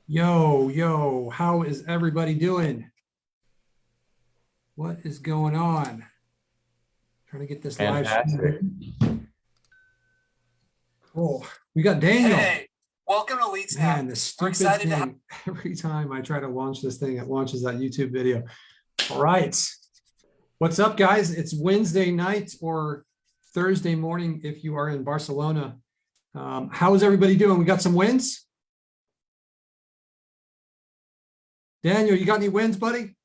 Yo, how is everybody doing? What is going on? Trying to get this live Fantastic. stream. Cool. We got Daniel. Hey, welcome to LeadSnap. Man, the We're stupid excited to have thing. Every time I try to launch this thing, it launches that YouTube video. All right. What's up, guys? It's Wednesday night or Thursday morning if you are in Barcelona. How is everybody doing? We got some wins? Daniel, you got any wins, buddy?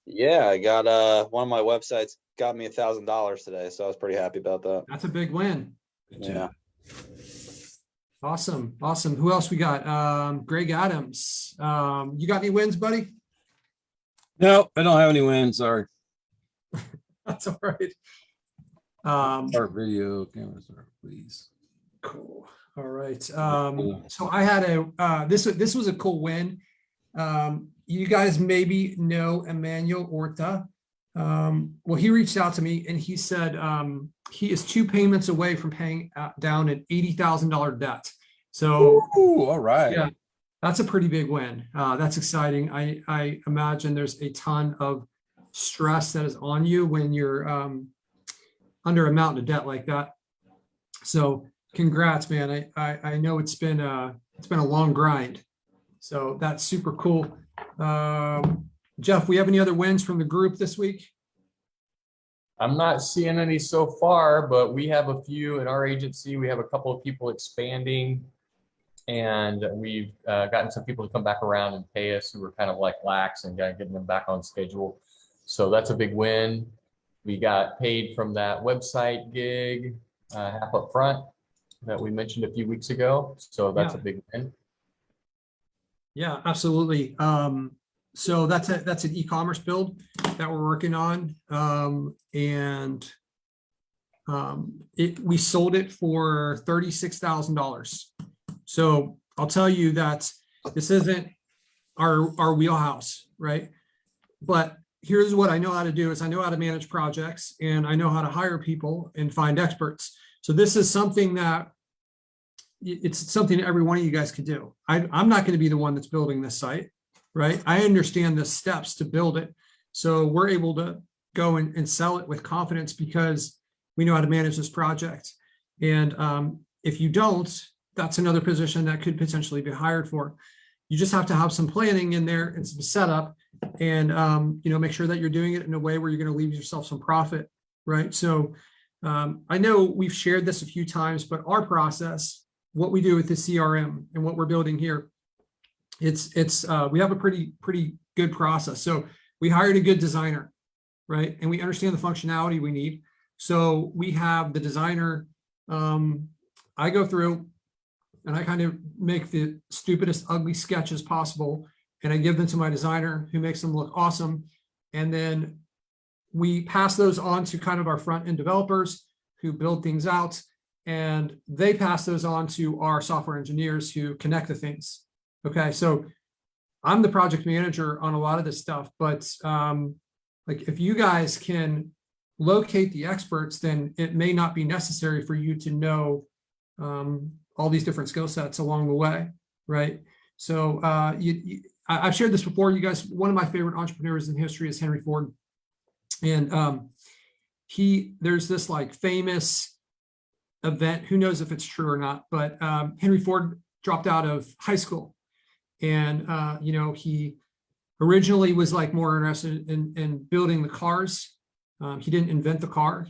Yeah, I got one of my websites got me $1,000 today, so I was pretty happy about that. That's a big win. Yeah. Awesome. Who else we got? Greg Adams. You got any wins, buddy? No, I don't have any wins. Sorry. That's all right. Our video cameras are, please. Cool. All right. So I had a this was a cool win. You guys maybe know Emmanuel Orta. Well, he reached out to me and he said he is 2 payments away from paying down an $80,000 debt. So, Ooh, all right. yeah, that's a pretty big win. That's exciting. I imagine there's a ton of stress that is on you when you're under a mountain of debt like that. So, congrats, man. I know it's been a long grind. So that's super cool. Jeff, we have any other wins from the group this week? I'm not seeing any so far, but we have a few in our agency. We have a couple of people expanding, and we've gotten some people to come back around and pay us who were kind of like lax and getting them back on schedule. So that's a big win. We got paid from that website gig half up front that we mentioned a few weeks ago. So that's a big win. Yeah, absolutely. So that's an e-commerce build that we're working on. We sold it for $36,000. So I'll tell you that this isn't our wheelhouse, right? But here's what I know how to do is I know how to manage projects and I know how to hire people and find experts. So this is something that it's something every one of you guys could do. I'm not going to be the one that's building this site, right? I understand the steps to build it. So we're able to go and sell it with confidence because we know how to manage this project. And if you don't, that's another position that could potentially be hired for. You just have to have some planning in there and some setup and, make sure that you're doing it in a way where you're going to leave yourself some profit, right? So I know we've shared this a few times, but our process, what we do with the CRM and what we're building here, we have a pretty good process. So we hired a good designer, right? And we understand the functionality we need. So we have the designer, I go through and I kind of make the stupidest, ugly sketches possible. And I give them to my designer who makes them look awesome. And then we pass those on to kind of our front end developers who build things out. And they pass those on to our software engineers who connect the things. Okay, so I'm the project manager on a lot of this stuff, but like if you guys can locate the experts, then it may not be necessary for you to know all these different skill sets along the way, right? So I've shared this before, you guys. One of my favorite entrepreneurs in history is Henry Ford, and there's this like famous event, who knows if it's true or not, but Henry Ford dropped out of high school. And, he originally was like more interested in building the cars. He didn't invent the car.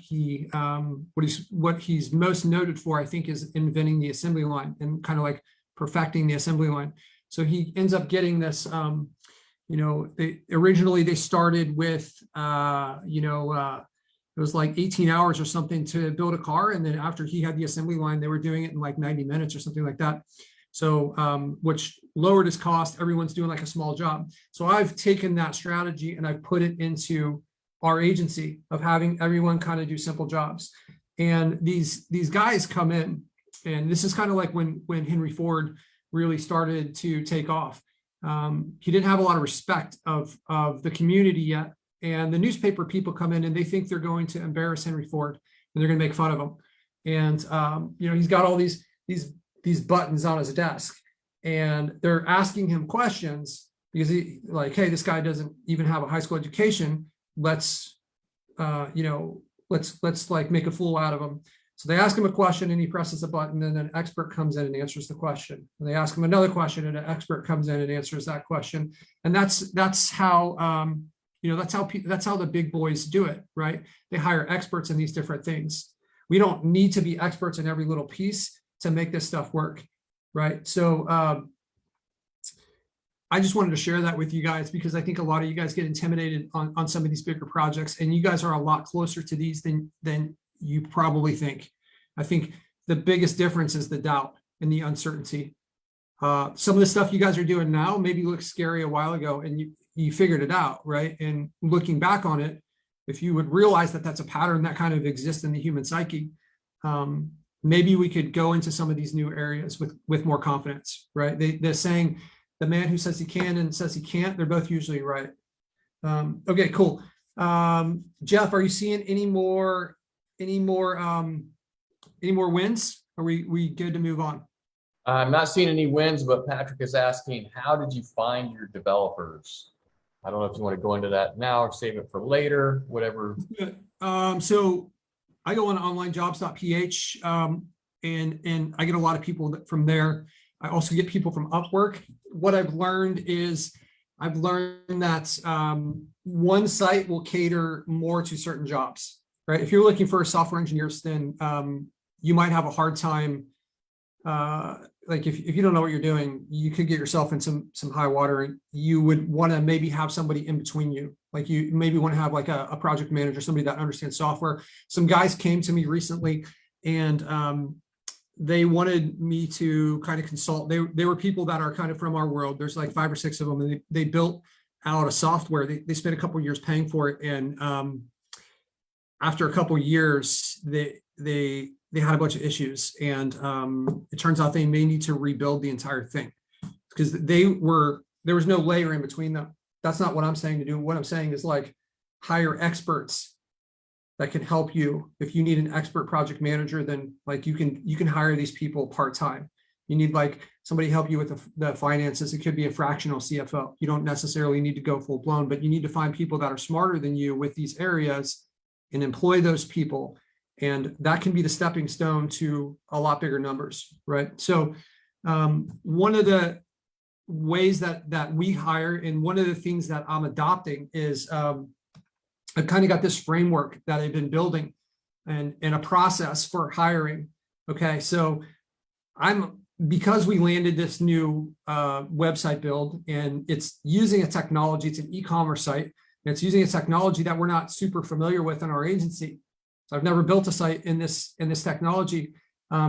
What he's most noted for, I think, is inventing the assembly line and kind of like perfecting the assembly line. So he ends up getting this, originally they started with, it was like 18 hours or something to build a car. And then after he had the assembly line, they were doing it in like 90 minutes or something like that. So, which lowered his cost. Everyone's doing like a small job. So I've taken that strategy and I've put it into our agency of having everyone kind of do simple jobs. And these guys come in, and this is kind of like when Henry Ford really started to take off. He didn't have a lot of respect of the community yet. And the newspaper people come in and they think they're going to embarrass Henry Ford and they're going to make fun of him. And, he's got all these buttons on his desk. and they're asking him questions because he like, hey, this guy doesn't even have a high school education. Let's let's like make a fool out of him. So they ask him a question and he presses a button, and an expert comes in and answers the question. And they ask him another question and an expert comes in and answers that question. And that's how that's how the big boys do it, right? They hire experts in these different things. We don't need to be experts in every little piece to make this stuff work, right? So I just wanted to share that with you guys because I think a lot of you guys get intimidated on some of these bigger projects, and you guys are a lot closer to these than you probably think. I think the biggest difference is the doubt and the uncertainty. Some of the stuff you guys are doing now maybe looked scary a while ago, and you figured it out, right? And looking back on it, if you would realize that that's a pattern that kind of exists in the human psyche, maybe we could go into some of these new areas with more confidence, right? They're saying the man who says he can and says he can't, they're both usually right. Okay, cool. Jeff, are you seeing any more wins? Are we good to move on? I'm not seeing any wins, but Patrick is asking, how did you find your developers? I don't know if you want to go into that now or save it for later, whatever. So I go on Onlinejobs.ph, and I get a lot of people from there. I also get people from Upwork. What I've learned that one site will cater more to certain jobs, right? If you're looking for software engineers, then you might have a hard time. Like if you don't know what you're doing, you could get yourself in some high water, and you would want to maybe have somebody in between you. Like you maybe want to have like a project manager, somebody that understands software. Some guys came to me recently, and they wanted me to kind of consult. They were people that are kind of from our world. There's like 5 or 6 of them, and they built out a software. They spent a couple of years paying for it, and after a couple of years, they had a bunch of issues, and it turns out they may need to rebuild the entire thing because there was no layer in between them. That's not what I'm saying to do. What I'm saying is like hire experts that can help you. If you need an expert project manager, then like you can hire these people part-time. You need like somebody help you with the finances. It could be a fractional CFO. You don't necessarily need to go full blown, but you need to find people that are smarter than you with these areas and employ those people. And that can be the stepping stone to a lot bigger numbers, right? So one of the ways that we hire, and one of the things that I'm adopting is I've kind of got this framework that I've been building and a process for hiring. Okay, so because we landed this new website build, and it's using a technology, it's an e-commerce site, and it's using a technology that we're not super familiar with in our agency. So I've never built a site in this technology.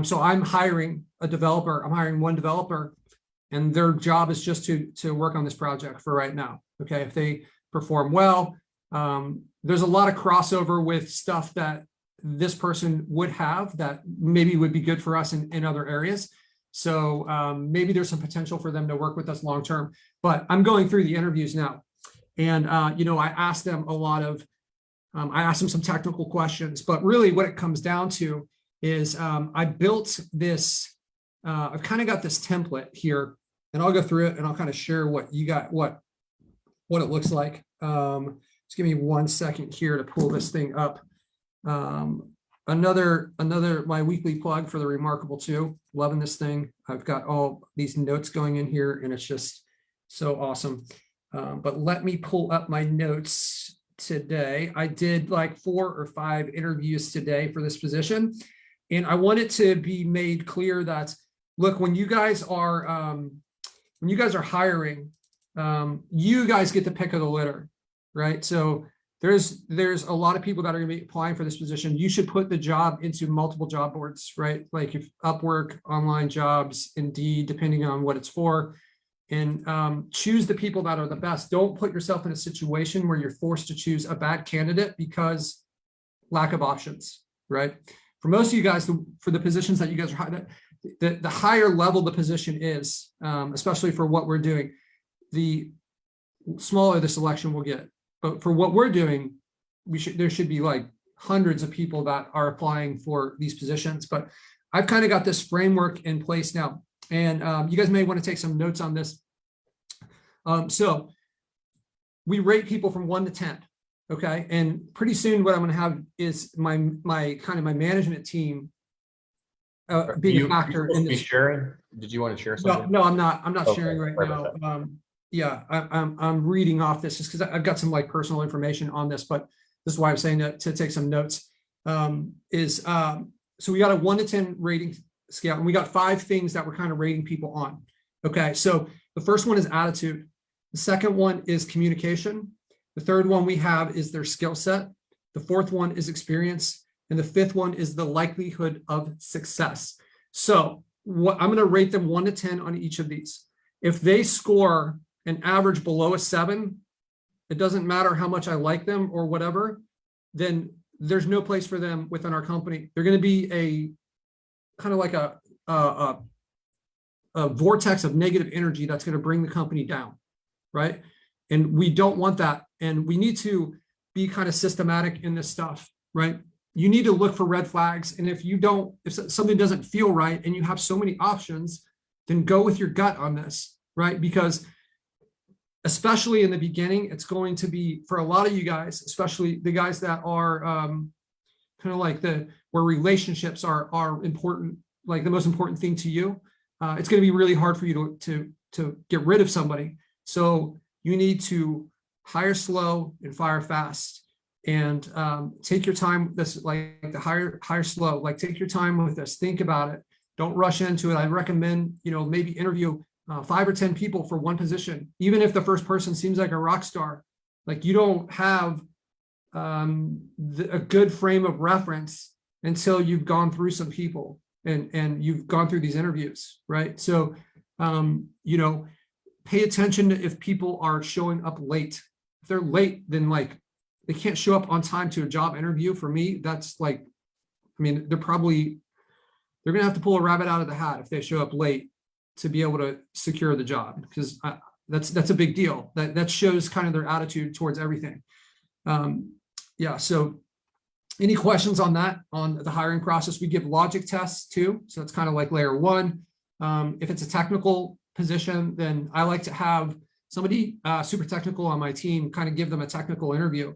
So I'm hiring a developer. I'm hiring one developer, and their job is just to work on this project for right now. Okay, if they perform well, there's a lot of crossover with stuff that this person would have that maybe would be good for us in other areas. So maybe there's some potential for them to work with us long term. But I'm going through the interviews now, and I asked them a lot of. I asked them some technical questions, but really what it comes down to is I built this. I've kind of got this template here, and I'll go through it and I'll kind of share what you got, what it looks like. Just give me 1 second here to pull this thing up. Another my weekly plug for the Remarkable 2. Loving this thing. I've got all these notes going in here, and it's just so awesome. But let me pull up my notes today. I did like 4 or 5 interviews today for this position, and I want it to be made clear that look, when you guys are hiring, you guys get the pick of the litter, right? So there's a lot of people that are going to be applying for this position. You should put the job into multiple job boards, right? Like if Upwork, Online Jobs, Indeed, depending on what it's for. And choose the people that are the best. Don't put yourself in a situation where you're forced to choose a bad candidate because lack of options, right? For most of you guys, for the positions that you guys are hiring, the higher level the position is, especially for what we're doing, the smaller the selection we'll get. But for what we're doing, there should be like hundreds of people that are applying for these positions. But I've kind of got this framework in place now. And you guys may want to take some notes on this. So we rate people from 1 to 10. Okay. And pretty soon what I'm going to have is my management team being a factor in this. Sharing? Did you want to share No, something? no, I'm not Okay, sharing right sorry about now. Yeah, I'm reading off this just because I've got some like personal information on this, but this is why I'm saying to take some notes. So we got a 1 to 10 rating scale, and we got 5 things that we're kind of rating people on. Okay, so the first one is attitude. The second one is communication. The third one we have is their skill set. The fourth one is experience. And the fifth one is the likelihood of success. So I'm going to rate them 1 to 10 on each of these. If they score an average below a 7, it doesn't matter how much I like them or whatever, then there's no place for them within our company. They're going to be a kind of like a vortex of negative energy that's going to bring the company down, right? And we don't want that. And we need to be kind of systematic in this stuff, right? You need to look for red flags. And if something doesn't feel right and you have so many options, then go with your gut on this, right? Because especially in the beginning, it's going to be for a lot of you guys, especially the guys that are kind of like where relationships are important, like the most important thing to you. It's going to be really hard for you to get rid of somebody. So you need to hire slow and fire fast, and take your time. This like the hire slow, like take your time with this. Think about it. Don't rush into it. I recommend, maybe interview 5 or 10 people for one position, even if the first person seems like a rock star. Like you don't have a good frame of reference until you've gone through some people and you've gone through these interviews, right? So, pay attention to if people are showing up late. If they're late, then like they can't show up on time to a job interview. For me, that's like, they're going to have to pull a rabbit out of the hat if they show up late to be able to secure the job, because that's a big deal. That shows kind of their attitude towards everything. Yeah. So any questions on that, on the hiring process? We give logic tests too. So it's kind of like layer 1. If it's a technical position, then I like to have somebody super technical on my team kind of give them a technical interview,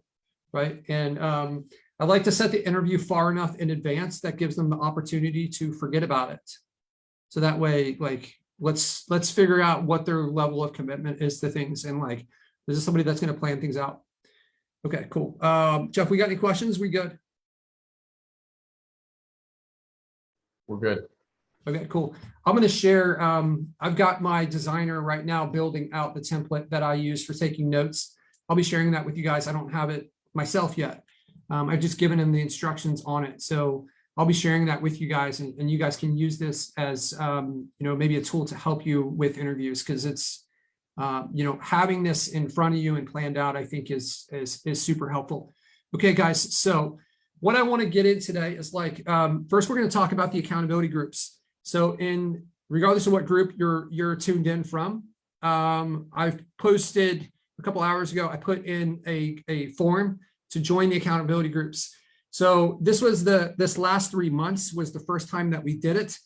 right? And I like to set the interview far enough in advance that gives them the opportunity to forget about it. So that way, like, let's figure out what their level of commitment is to things, and like, this is somebody that's going to plan things out. Okay, cool. Jeff, we got any questions? We good? We're good. Okay, cool. I'm going to share, I've got my designer right now building out the template that I use for taking notes. I'll be sharing that with you guys. I don't have it myself yet. I've just given him the instructions on it. So I'll be sharing that with you guys, and you guys can use this as, maybe a tool to help you with interviews, because it's, having this in front of you and planned out, I think is super helpful. Okay, guys. So what I want to get in today is like, first, we're going to talk about the accountability groups. So regardless of what group you're tuned in from, I've posted a couple hours ago, I put in a form to join the accountability groups. So this last 3 months was the first time that we did it.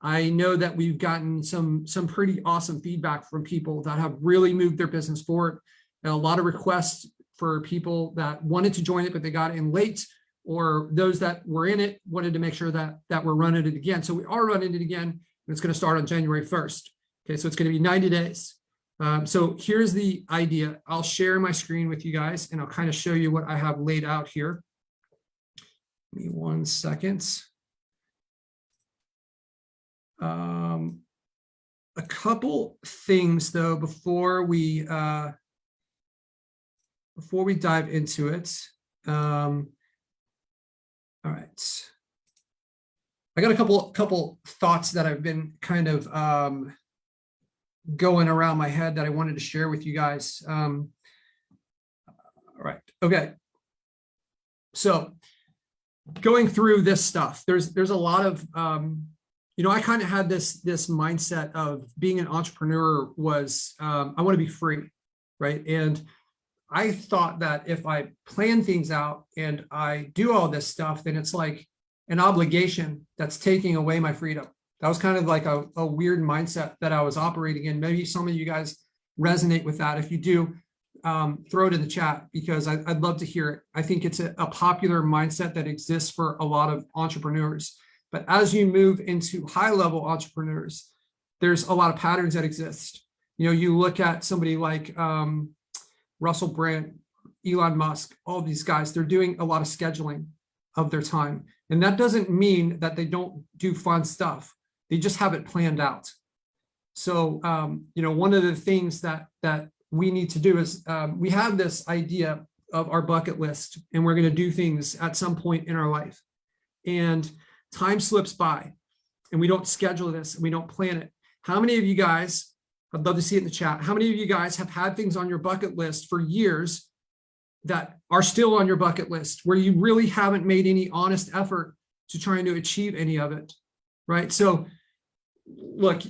I know that we've gotten some pretty awesome feedback from people that have really moved their business forward, and a lot of requests for people that wanted to join it, but they got in late, or those that were in it wanted to make sure that we're running it again. So we are running it again, and it's going to start on January 1st. Okay, so it's going to be 90 days. So here's the idea. I'll share my screen with you guys, and I'll kind of show you what I have laid out here. Give me 1 second. A couple things though before we dive into it. All right. I got a couple thoughts that I've been kind of going around my head that I wanted to share with you guys. All right. Okay. So going through this stuff, there's a lot of I kind of had this mindset of being an entrepreneur was I want to be free, right? And I thought that if I plan things out and I do all this stuff, then it's like an obligation that's taking away my freedom. That was kind of like a weird mindset that I was operating in. Maybe some of you guys resonate with that. If you do, throw it in the chat because I'd love to hear it. I think it's a popular mindset that exists for a lot of entrepreneurs. But as you move into high-level entrepreneurs, there's a lot of patterns that exist. You know, you look at somebody like Russell Brand, Elon Musk, all these guys, they're doing a lot of scheduling of their time. And that doesn't mean that they don't do fun stuff. They just have it planned out. So, you know, one of the things that we need to do is we have this idea of our bucket list, and we're going to do things at some point in our life. And time slips by, and we don't schedule this, and we don't plan it. How many of you guys, I'd love to see it in the chat, how many of you guys have had things on your bucket list for years that are still on your bucket list, where you really haven't made any honest effort to trying to achieve any of it, right? So look,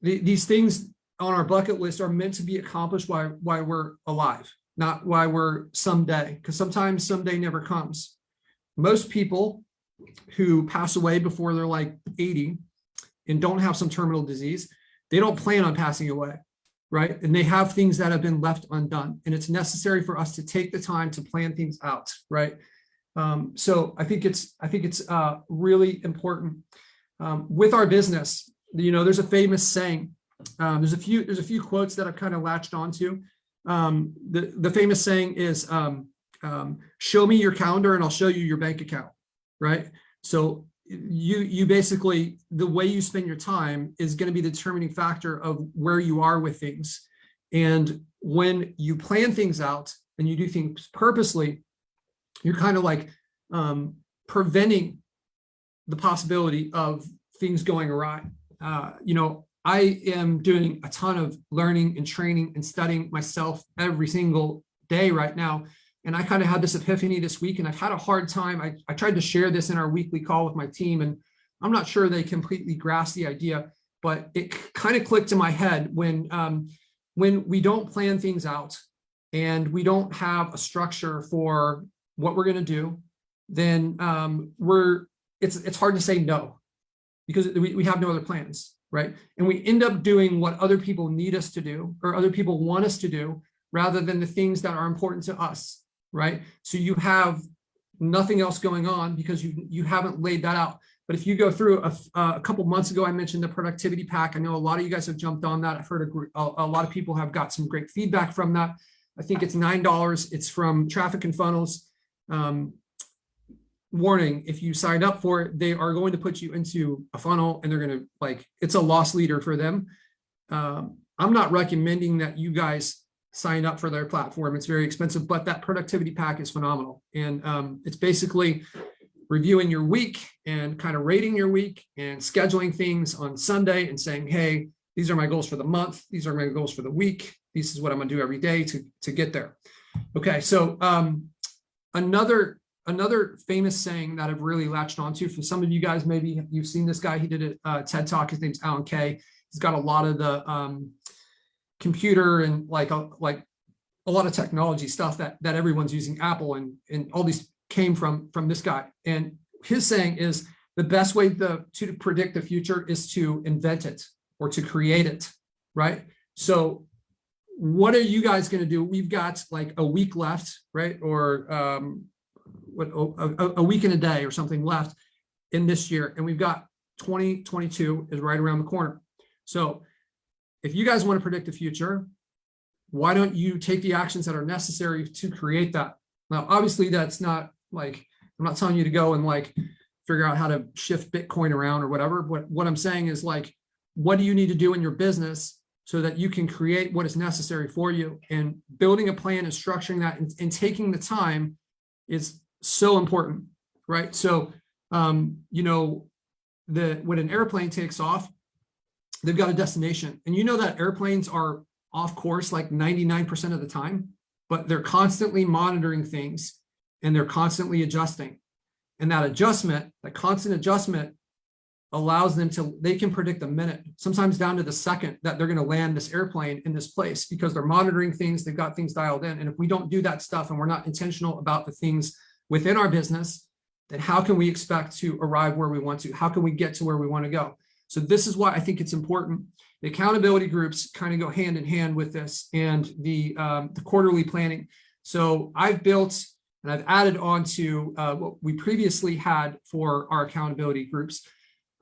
these things on our bucket list are meant to be accomplished while we're alive, not while we're someday, because sometimes someday never comes. Most people who pass away before they're like 80 and don't have some terminal disease, they don't plan on passing away, right? And they have things that have been left undone, and it's necessary for us to take the time to plan things out, right? So I think it's really important with our business. You know, there's a famous saying. There's a few quotes that I've kind of latched onto. The famous saying is, "Show me your calendar, and I'll show you your bank account." Right? So you basically, the way you spend your time is going to be the determining factor of where you are with things. And when you plan things out and you do things purposely, you're kind of like preventing the possibility of things going awry. You know, I am doing a ton of learning and training and studying myself every single day right now. And I kind of had this epiphany this week, and I've had a hard time. I tried to share this in our weekly call with my team, and I'm not sure they completely grasp the idea, but it kind of clicked in my head when we don't plan things out and we don't have a structure for what we're going to do, then it's hard to say no, because we have no other plans, right? And we end up doing what other people need us to do or other people want us to do rather than the things that are important to us, right? So you have nothing else going on because you haven't laid that out. But if you go through a couple months ago, I mentioned the productivity pack. I know a lot of you guys have jumped on that. I've heard a lot of people have got some great feedback from that. I think it's $9. It's from Traffic and Funnels. Warning, if you signed up for it, they are going to put you into a funnel, and they're going to it's a loss leader for them. I'm not recommending that you guys sign up for their platform. It's very expensive, but that productivity pack is phenomenal. And it's basically reviewing your week and kind of rating your week and scheduling things on Sunday and saying, hey, these are my goals for the month. These are my goals for the week. This is what I'm going to do every day to get there. Okay. So another famous saying that I've really latched onto, for some of you guys, maybe you've seen this guy. He did a TED Talk. His name's Alan Kay. He's got a lot of the computer and like a lot of technology stuff that everyone's using. Apple and all these came from this guy. And his saying is the best way to predict the future is to invent it or to create it, right? So what are you guys going to do? We've got like a week left, right? Or a week and a day or something left in this year. And we've got 2022 is right around the corner. So if you guys want to predict the future, why don't you take the actions that are necessary to create that? Now, obviously that's not I'm not telling you to go and figure out how to shift Bitcoin around or whatever. What I'm saying is what do you need to do in your business so that you can create what is necessary for you? And building a plan and structuring that and taking the time is so important, right? So, you know, when an airplane takes off, they've got a destination, and you know that airplanes are off course 99% of the time, but they're constantly monitoring things and they're constantly adjusting. And that constant adjustment allows them they can predict a minute, sometimes down to the second, that they're going to land this airplane in this place because they're monitoring things. They've got things dialed in. And if we don't do that stuff and we're not intentional about the things within our business, then how can we expect to arrive where we want to? How can we get to where we want to go? So this is why I think it's important. The accountability groups kind of go hand in hand with this, and the quarterly planning. So I've built and I've added on to what we previously had for our accountability groups.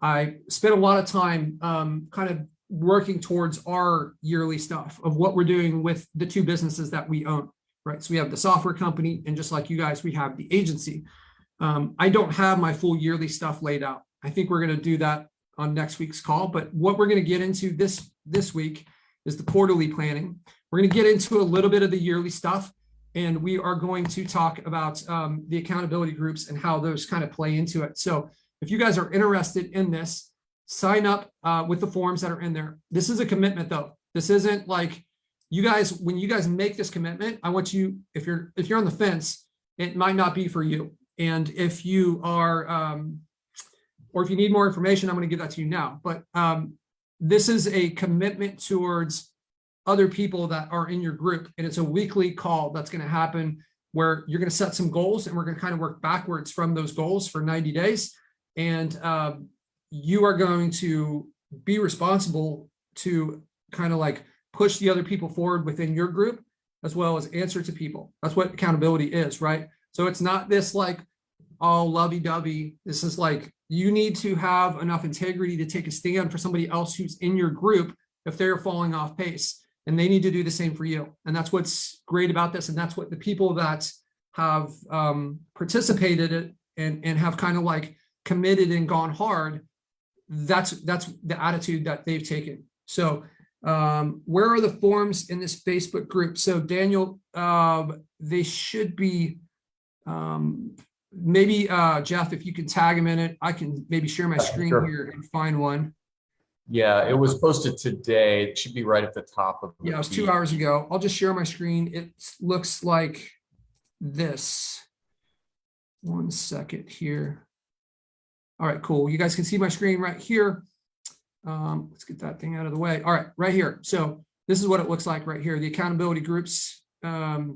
I spent a lot of time kind of working towards our yearly stuff of what we're doing with the two businesses that we own, right? So we have the software company, and just like you guys, we have the agency. I don't have my full yearly stuff laid out. I think we're going to do that on next week's call. But what we're going to get into this week is the quarterly planning. We're going to get into a little bit of the yearly stuff, and we are going to talk about the accountability groups and how those kind of play into it. So if you guys are interested in this, sign up with the forms that are in there. This is a commitment, though. This isn't like you guys, when you guys make this commitment, I want you, if you're on the fence, it might not be for you. And if you are, or if you need more information, I'm going to give that to you now. But this is a commitment towards other people that are in your group. And it's a weekly call that's going to happen where you're going to set some goals, and we're going to kind of work backwards from those goals for 90 days. And you are going to be responsible to kind of like push the other people forward within your group, as well as answer to people. That's what accountability is, right? So it's not this like all lovey-dovey. This is like, you need to have enough integrity to take a stand for somebody else who's in your group if they're falling off pace, and they need to do the same for you. And that's what's great about this. And that's what the people that have participated and have kind of like committed and gone hard, that's the attitude that they've taken. So where are the forms in this Facebook group? So Daniel, they should be, maybe Jeff, if you can tag him in it, I can maybe share my screen here and find one. Yeah, it was posted today. It should be right at the top of the Yeah, it was feed. 2 hours ago. I'll just share my screen. It looks like this. 1 second here. All right, cool. You guys can see my screen right here. Let's get that thing out of the way. All right, right here. So this is what it looks like right here. The accountability groups. If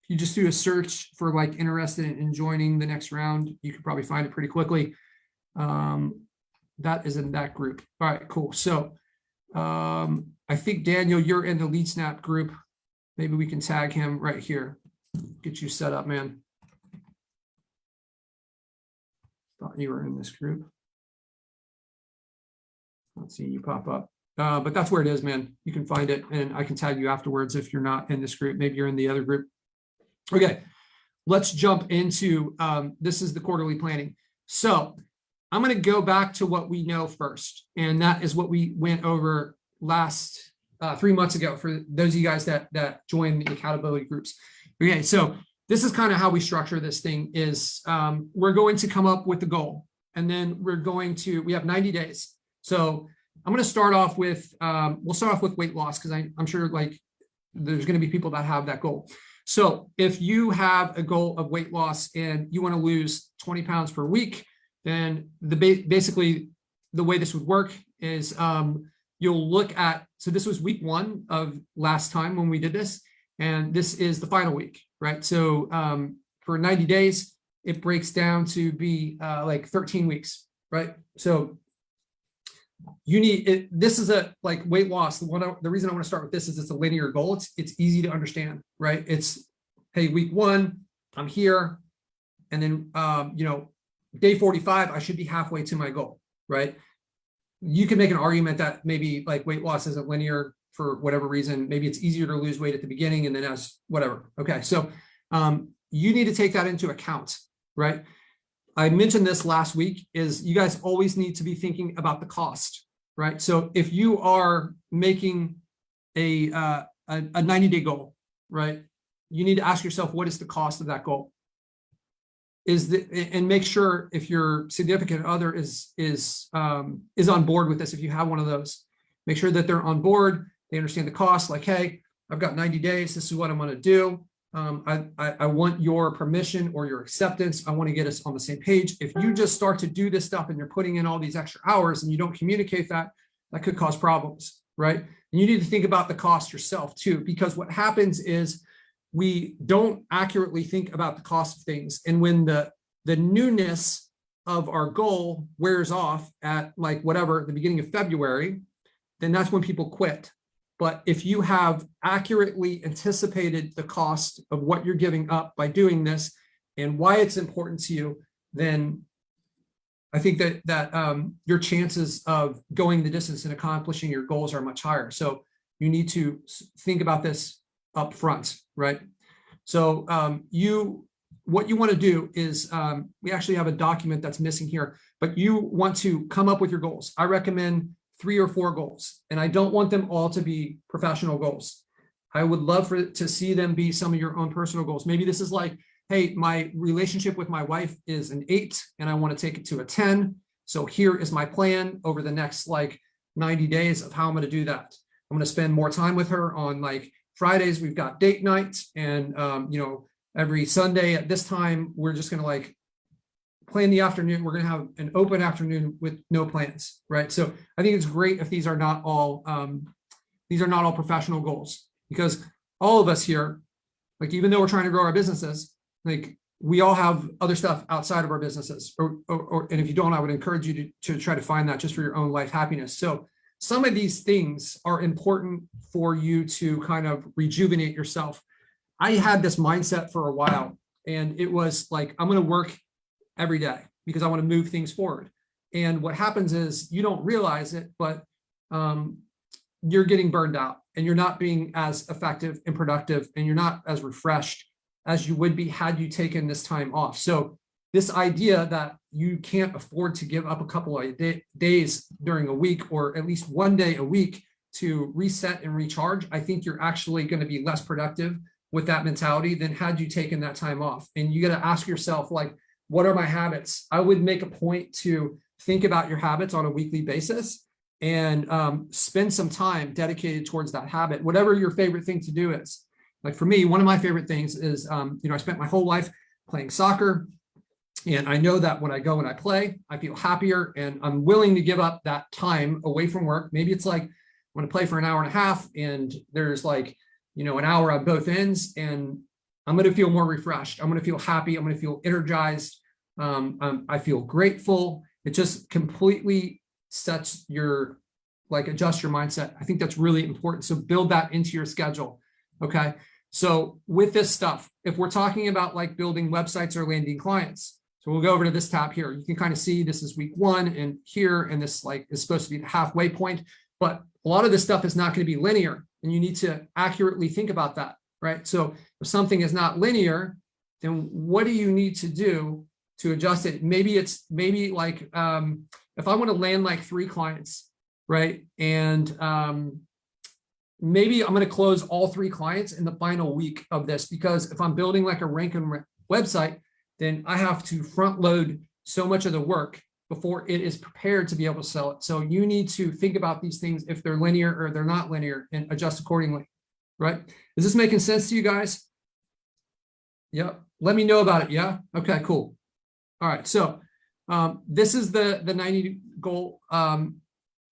you just do a search for like interested in joining the next round, you could probably find it pretty quickly. That is in that group. All right, cool. So I think Daniel, you're in the LeadSnap group. Maybe we can tag him right here. Get you set up, man. Thought you were in this group. Not seeing you pop up. But that's where it is, man. You can find it, and I can tag you afterwards if you're not in this group. Maybe you're in the other group. Okay, let's jump into this is the quarterly planning. So I'm going to go back to what we know first, and that is what we went over last 3 months ago for those of you guys that joined the accountability groups. Okay, so this is kind of how we structure this thing is we're going to come up with the goal, and then we have 90 days. So I'm going to start off with, we'll start off with weight loss, because I'm sure like there's going to be people that have that goal. So if you have a goal of weight loss and you want to lose 20 pounds per week, then basically the way this would work is you'll look at, so this was week 1 of last time when we did this, and this is the final week, right? So for 90 days, it breaks down to be like 13 weeks, right? So you need it. This is a like weight loss. The reason I want to start with this is it's a linear goal. It's easy to understand, right? It's, hey, week 1, I'm here. And then, day 45, I should be halfway to my goal, right? You can make an argument that maybe like weight loss isn't linear for whatever reason. Maybe it's easier to lose weight at the beginning and then as whatever. Okay. So you need to take that into account, right? I mentioned this last week is you guys always need to be thinking about the cost, right? So if you are making a 90-day goal, right? You need to ask yourself, what is the cost of that goal? And make sure if your significant other is on board with this, if you have one of those, make sure that they're on board. They understand the cost. Like, hey, I've got 90 days. This is what I'm going to do. I want your permission or your acceptance. I want to get us on the same page. If you just start to do this stuff and you're putting in all these extra hours and you don't communicate that could cause problems, right? And you need to think about the cost yourself too, because what happens is we don't accurately think about the cost of things. And when the newness of our goal wears off at like whatever, the beginning of February, then that's when people quit. But if you have accurately anticipated the cost of what you're giving up by doing this and why it's important to you, then I think that your chances of going the distance and accomplishing your goals are much higher. So you need to think about this up front, right? So what you want to do is, we actually have a document that's missing here, but you want to come up with your goals. I recommend 3 or 4 goals, and I don't want them all to be professional goals. I would love to see them be some of your own personal goals. Maybe this is like, hey, my relationship with my wife is an 8 and I want to take it to a 10. So here is my plan over the next like 90 days of how I'm going to do that. I'm going to spend more time with her on like Fridays. We've got date nights, and every Sunday at this time, we're just going to like plan the afternoon. We're going to have an open afternoon with no plans, right? So I think it's great if these are not all professional goals, because all of us here, like even though we're trying to grow our businesses, like we all have other stuff outside of our businesses, and if you don't, I would encourage you to try to find that just for your own life happiness. So some of these things are important for you to kind of rejuvenate yourself. I had this mindset for a while, and it was like, I'm going to work every day because I want to move things forward. And what happens is you don't realize it, but you're getting burned out and you're not being as effective and productive, and you're not as refreshed as you would be had you taken this time off. So this idea that you can't afford to give up a couple of days during a week, or at least one day a week, to reset and recharge, I think you're actually going to be less productive with that mentality than had you taken that time off. And you got to ask yourself, like, what are my habits? I would make a point to think about your habits on a weekly basis and spend some time dedicated towards that habit, whatever your favorite thing to do is. Like for me, one of my favorite things is, I spent my whole life playing soccer. And I know that when I go and I play, I feel happier, and I'm willing to give up that time away from work. Maybe it's like, I'm going to play for an hour and a half, and there's like, an hour on both ends, and I'm going to feel more refreshed. I'm going to feel happy. I'm going to feel energized. I feel grateful. It just completely sets your, adjust your mindset. I think that's really important. So build that into your schedule. Okay. So with this stuff, if we're talking about like building websites or landing clients, so we'll go over to this tab here. You can kind of see this is week 1, and here, and this is supposed to be the halfway point, but a lot of this stuff is not going to be linear, and you need to accurately think about that, right? So if something is not linear, then what do you need to do to adjust it? Maybe like, if I want to land like 3 clients, right? And maybe I'm going to close all 3 clients in the final week of this, because if I'm building like a rank and website, then I have to front load so much of the work before it is prepared to be able to sell it. So you need to think about these things, if they're linear or they're not linear, and adjust accordingly, right? Is this making sense to you guys? Yep. Let me know about it. Yeah. Okay, cool. All right. So this is the 90 goal.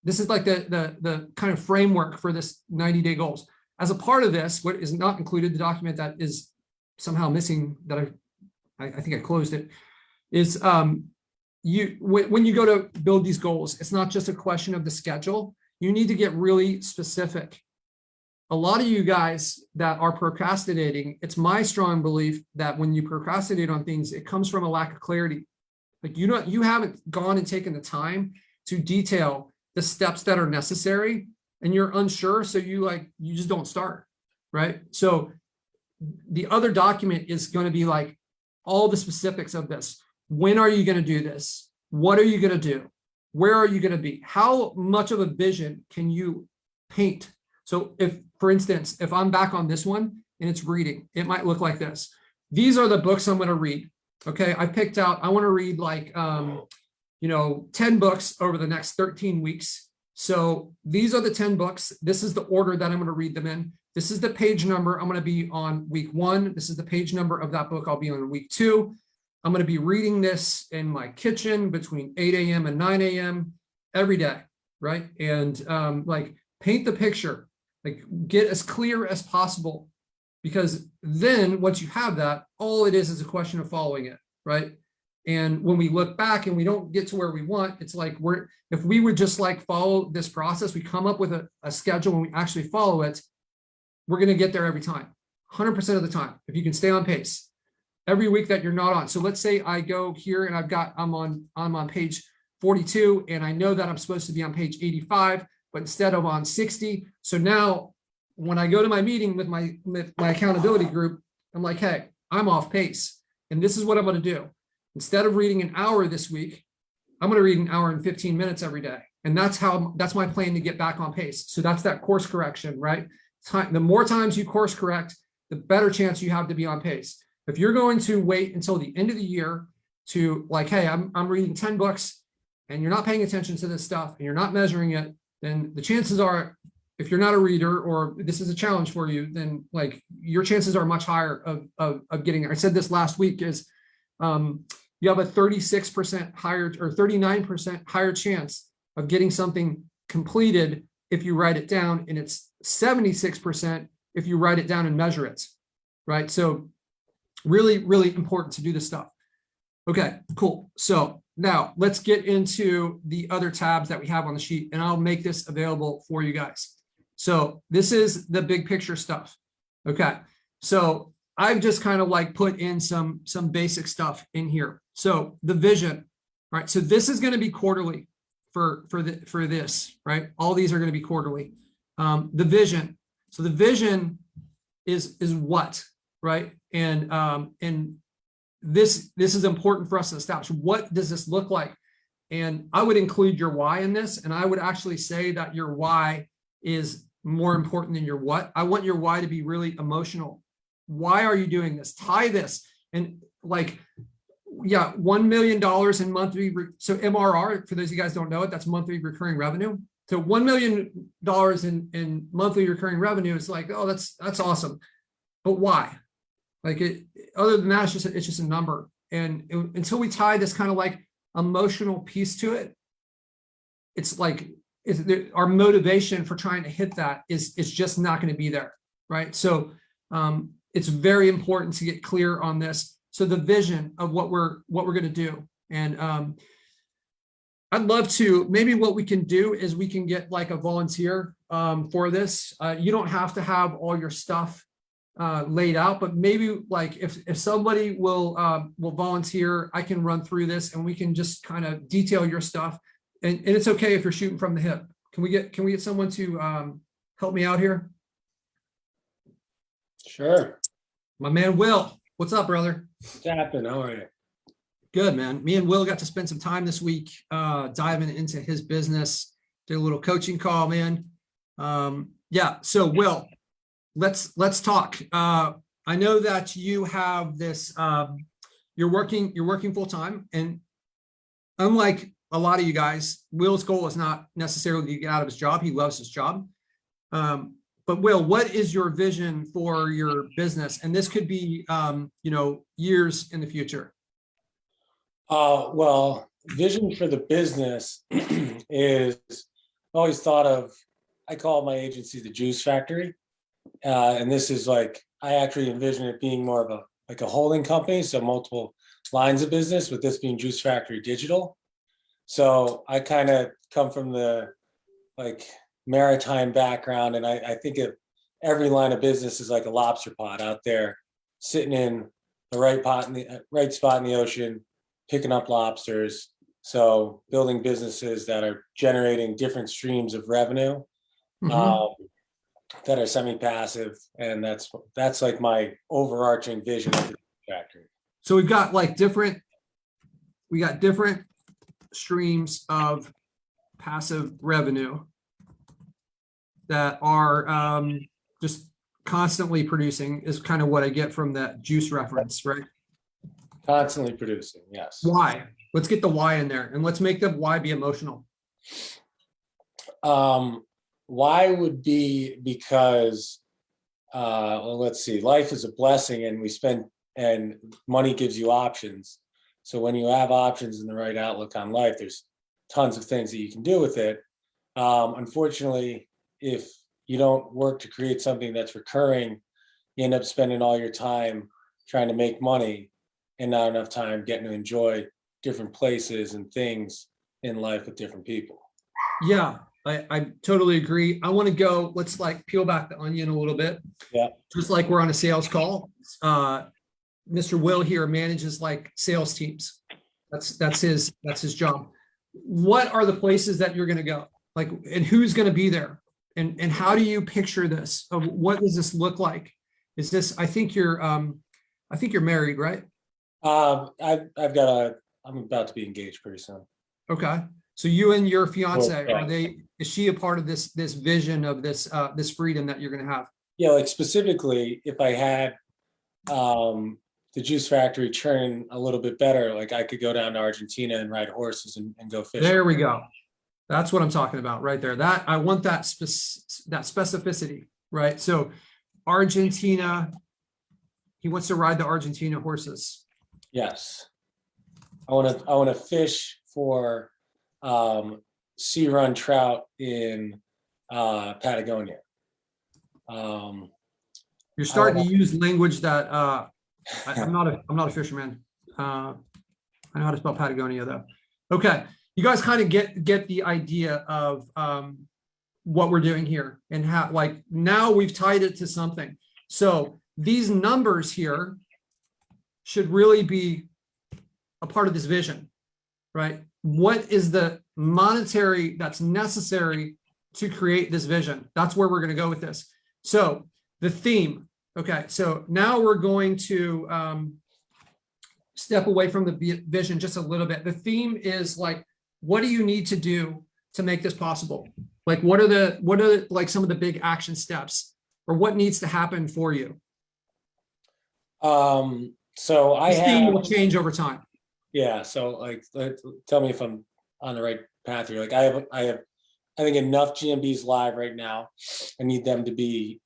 This is like the kind of framework for this 90-day goals. As a part of this, what is not included, the document that is somehow missing, that I think I closed it, is when you go to build these goals, it's not just a question of the schedule. You need to get really specific. A lot of you guys that are procrastinating, it's my strong belief that when you procrastinate on things, it comes from a lack of clarity. Like you haven't gone and taken the time to detail the steps that are necessary, and you're unsure, so you just don't start, right? So the other document is going to be like all the specifics of this. When are you going to do this? What are you going to do? Where are you going to be? How much of a vision can you paint? So if, for instance, if I'm back on this one and it's reading, it might look like this. These are the books I'm going to read. Okay. I picked out, I want to read like, 10 books over the next 13 weeks. So these are the 10 books. This is the order that I'm going to read them in. This is the page number. I'm going to be on week 1. This is the page number of that book. I'll be on week 2. I'm going to be reading this in my kitchen between 8 a.m. and 9 a.m. every day, right? And paint the picture, get as clear as possible, because then once you have that, all it is a question of following it, right? And when we look back and we don't get to where we want, it's like if we would just like follow this process, we come up with a schedule and we actually follow it, we're going to get there every time, 100% of the time, if you can stay on pace every week that you're not on. So let's say I go here and I'm on page 42 and I know that I'm supposed to be on page 85, but instead of on 60. So now when I go to my meeting with my accountability group, I'm like, hey, I'm off pace. And this is what I'm going to do. Instead of reading an hour this week, I'm going to read an hour and 15 minutes every day. And that's my plan to get back on pace. So that's that course correction, right? The more times you course correct, the better chance you have to be on pace. If you're going to wait until the end of the year to like, hey, I'm reading 10 books and you're not paying attention to this stuff and you're not measuring it, then the chances are, if you're not a reader or this is a challenge for you, then like your chances are much higher of getting there. I said this last week is you have a 36% higher or 39% higher chance of getting something completed if you write it down, and it's 76% if you write it down and measure it, right? So really, really important to do this stuff. Okay, cool. So now let's get into the other tabs that we have on the sheet, and I'll make this available for you guys. So this is the big picture stuff. Okay, so I've just kind of like put in some basic stuff in here. So the vision, right? So this is going to be quarterly for this, right? All these are going to be quarterly. The vision. So the vision is what, right? And this is important for us to establish. What does this look like? And I would include your why in this, and I would actually say that your why is more important than your what. I want your why to be really emotional. Why are you doing this? Tie this. And like, yeah, $1 million in monthly. So MRR, for those of you guys don't know it, that's monthly recurring revenue. So $1 million in monthly recurring revenue is like, oh, that's awesome. But why? Like other than that, it's just a number. And until we tie this kind of like emotional piece to it, it's like our motivation for trying to hit that is just not going to be there, right? So it's very important to get clear on this. So the vision of what we're going to do, and I'd love to. Maybe what we can do is we can get like a volunteer for this. You don't have to have all your stuff laid out, but maybe like if somebody will volunteer, I can run through this and we can just kind of detail your stuff. And it's okay if you're shooting from the hip. Can we get someone to help me out here? Sure. My man, Will. What's up, brother? What's happening? How are you? Good, man. Me and Will got to spend some time this week diving into his business. Did a little coaching call, man. Yeah. So Will, let's talk. I know that you have this. You're working full time, and unlike a lot of you guys, Will's goal is not necessarily to get out of his job. He loves his job. But Will, what is your vision for your business? And this could be, years in the future. Well, vision for the business is always thought of. I call my agency the Juice Factory, and this is like I actually envision it being more of a holding company, so multiple lines of business. With this being Juice Factory Digital, so I kind of come from the maritime background, and I think of every line of business is like a lobster pot out there sitting in the right spot in the ocean, picking up lobsters. So building businesses that are generating different streams of revenue that are semi-passive, and that's like my overarching vision of the factory. So we've got different streams of passive revenue that are just constantly producing is kind of what I get from that juice reference, right? Constantly producing, yes. Why? Let's get the why in there, and let's make the why be emotional. Why would be because, well, let's see, life is a blessing, and money gives you options. So when you have options and the right outlook on life, there's tons of things that you can do with it. Unfortunately, if you don't work to create something that's recurring, you end up spending all your time trying to make money and not enough time getting to enjoy different places and things in life with different people. Yeah, I totally agree. I want to go, let's like peel back the onion a little bit. Yeah. Just like we're on a sales call. Mr. Will here manages like sales teams. That's his job. What are the places that you're going to go? Like, and who's going to be there? And how do you picture this? Of what does this look like? Is this, I think you're married, right? I'm about to be engaged pretty soon. Okay. So you and your fiance, Okay. is she a part of this vision of this freedom that you're going to have? Yeah, like specifically, if I had the juice factory churn a little bit better, like I could go down to Argentina and ride horses and go fishing. There we go. That's what I'm talking about right there. That I want that specificity, right? So Argentina, he wants to ride the Argentina horses. Yes. I want to fish for sea run trout in Patagonia. You're starting to use language that I'm not a fisherman. I know how to spell Patagonia though. Okay, you guys kind of get the idea of what we're doing here and how, like, now we've tied it to something. So these numbers here should really be a part of this vision, right? What is the monetary that's necessary to create this vision? That's where we're going to go with this. So the theme. Okay, so now we're going to step away from the vision just a little bit. The theme is like, what do you need to do to make this possible? Like, what are like some of the big action steps, or what needs to happen for you? So I This theme have, will change over time. yeah. So like, tell me if I'm on the right path here. Like I have, I think enough GMBs live right now. I need them to be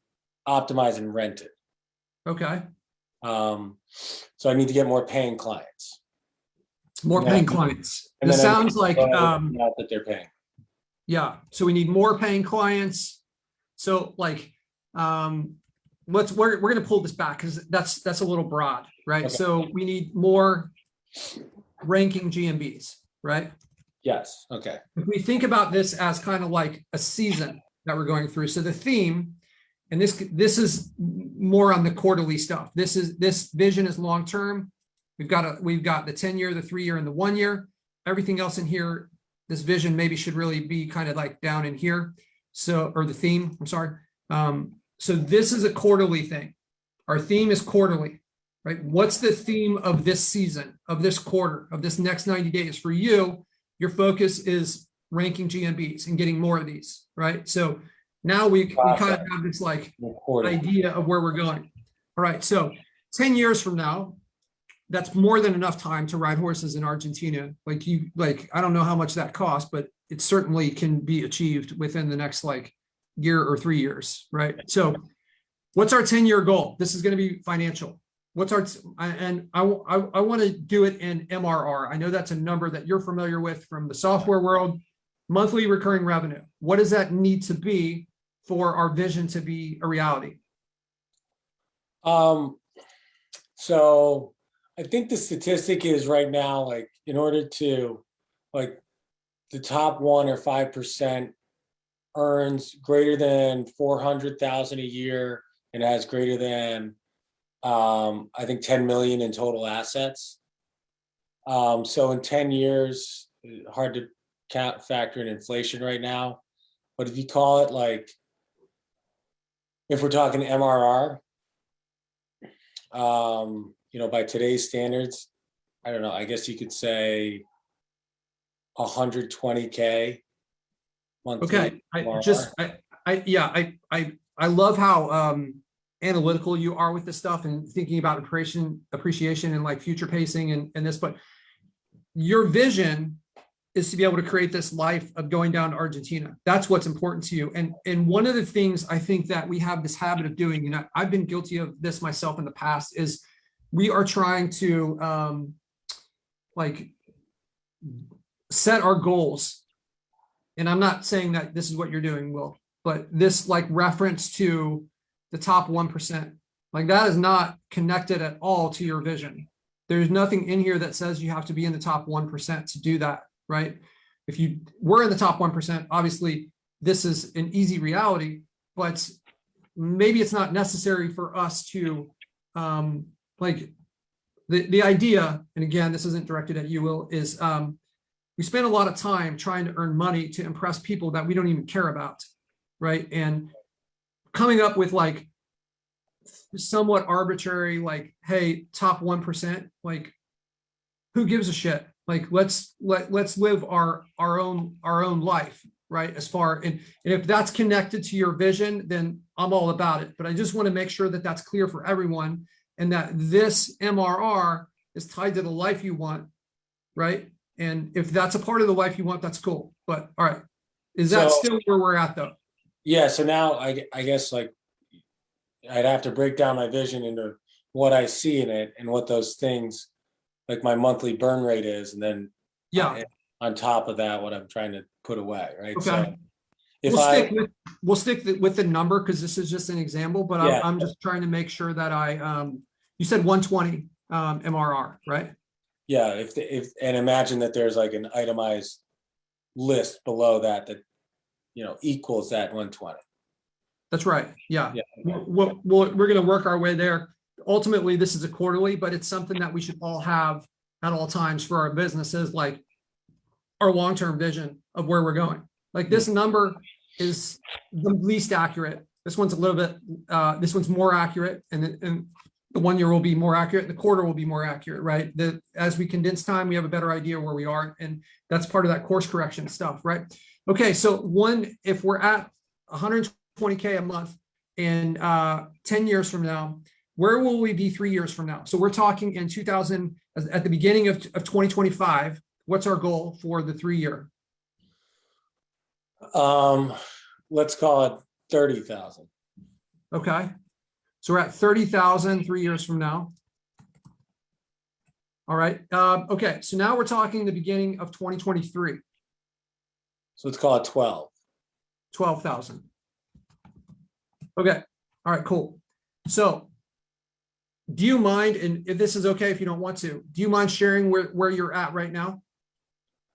optimized and rented. Okay, So I need to get more paying clients. more Yeah. paying clients. And This then I sounds need like not that they're paying. yeah. So we need more paying clients. So like, we're going to pull this back because that's a little broad, right? Okay. So we need more ranking GMBs, right? Yes. Okay. If we think about this as kind of like a season that we're going through, so the theme, and this is more on the quarterly stuff. This vision is long term. We've got the 10-year, the 3-year, and the 1-year. Everything else in here, this vision maybe should really be kind of like down in here. So, or the theme, I'm sorry. So this is a quarterly thing. Our theme is quarterly, right? What's the theme of this season, of this quarter, of this next 90 days for you? Your focus is ranking GMBs and getting more of these, right? So now we kind of have this like idea of where we're going. All right, so 10 years from now, that's more than enough time to ride horses in Argentina. Like I don't know how much that costs, but it certainly can be achieved within the next like year or 3 years, right? So what's our 10-year goal? This is going to be financial. What's our, and I want to do it in MRR. I know that's a number that you're familiar with from the software world, monthly recurring revenue. What does that need to be for our vision to be a reality? So I think the statistic is right now, like in order to, like the top 1 or 5% earns greater than 400,000 a year and has greater than I think 10 million in total assets. So in 10 years, hard to factor in inflation right now, but if you call it like, if we're talking MRR, by today's standards, I don't know, I guess you could say 120K monthly. Okay, I love how analytical you are with this stuff and thinking about appreciation and like future pacing and this, but your vision is to be able to create this life of going down to Argentina. That's what's important to you. And one of the things I think that we have this habit of doing, I've been guilty of this myself in the past, is we are trying to like set our goals. And I'm not saying that this is what you're doing, Will, but this like reference to the top 1%, like that is not connected at all to your vision. There's nothing in here that says you have to be in the top 1% to do that, right? If you were in the top 1%, obviously this is an easy reality, but maybe it's not necessary for us to, like the idea, and again, this isn't directed at you, Will, is we spend a lot of time trying to earn money to impress people that we don't even care about, right? And coming up with like somewhat arbitrary, like, hey, top 1%, like, who gives a shit? Like, let's live our own life, right? As far, and if that's connected to your vision, then I'm all about it. But I just want to make sure that that's clear for everyone, and that this MRR is tied to the life you want, right? And if that's a part of the life you want, that's cool. But all right, is that still where we're at though? Yeah, so now I guess like I'd have to break down my vision into what I see in it and what those things, like my monthly burn rate is, and then Yeah. on top of that, what I'm trying to put away, right? Okay. So if we'll stick with the number because this is just an example, but Yeah. I'm just trying to make sure that you said 120 MRR, right? yeah, if and imagine that there's like an itemized list below that equals that 120. That's right. Yeah. Yeah. We're going to work our way there. Ultimately, this is a quarterly, but it's something that we should all have at all times for our businesses, like our long-term vision of where we're going. Like this number is the least accurate. This one's a little bit, this one's more accurate, and the 1 year will be more accurate. The quarter will be more accurate, right? As we condense time, we have a better idea where we are. And that's part of that course correction stuff, right? Okay. So if we're at 120K a month in 10 years from now, where will we be 3 years from now? So we're talking in at the beginning of 2025, what's our goal for the 3 year? Let's call it 30,000. Okay. So we're at 30,000 3 years from now. All right. Okay. So now we're talking the beginning of 2023. So let's call it 12,000. Okay. All right, cool. So do you mind, and if this is okay, if you don't want to, do you mind sharing where you're at right now?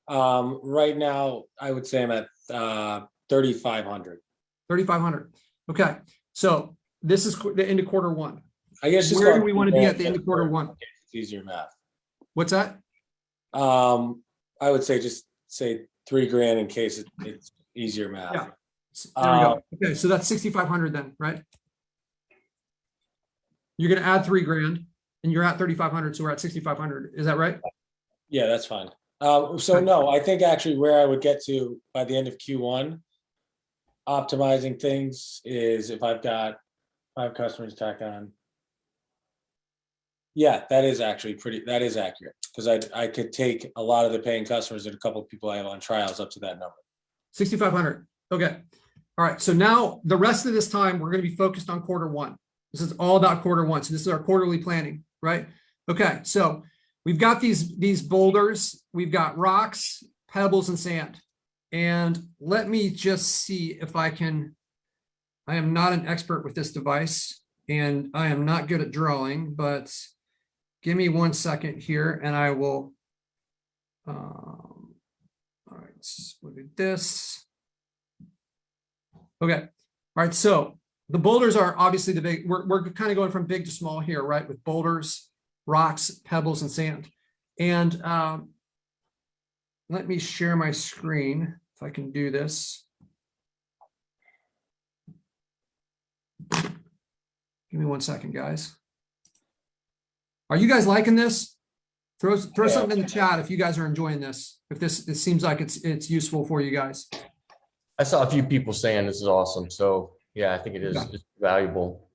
Right now, I would say I'm at 3,500. 3,500. Okay. So this is the end of quarter one. I guess just where do we want to be at the end of quarter one? It's easier math. What's that? I would say just say $3,000 in case it's easier math. Yeah. There we go. Okay, so that's 6,500 then, right? You're going to add $3,000 and you're at 3,500. So we're at 6,500. Is that right? Yeah, that's fine. So no, I think actually where I would get to by the end of Q1, optimizing things is if I've got 5 customers tack on. Yeah, that is actually that is accurate, because I could take a lot of the paying customers and a couple of people I have on trials up to that number. 6,500. Okay. All right. So now the rest of this time, we're going to be focused on quarter one. This is all about quarter one. So this is our quarterly planning, right? Okay. So we've got these boulders, we've got rocks, pebbles, and sand. And let me just see if I am not an expert with this device and I am not good at drawing, but give me 1 second here and I will, all right, look at this. Okay. All right. So the boulders are obviously the big, we're kind of going from big to small here, right? With boulders, rocks, pebbles, and sand. And let me share my screen if I can do this. Give me 1 second, guys. Are you guys liking this? Throw something in the chat if you guys are enjoying this. If it seems like it's useful for you guys. I saw a few people saying this is awesome. So yeah, I think it is it's valuable.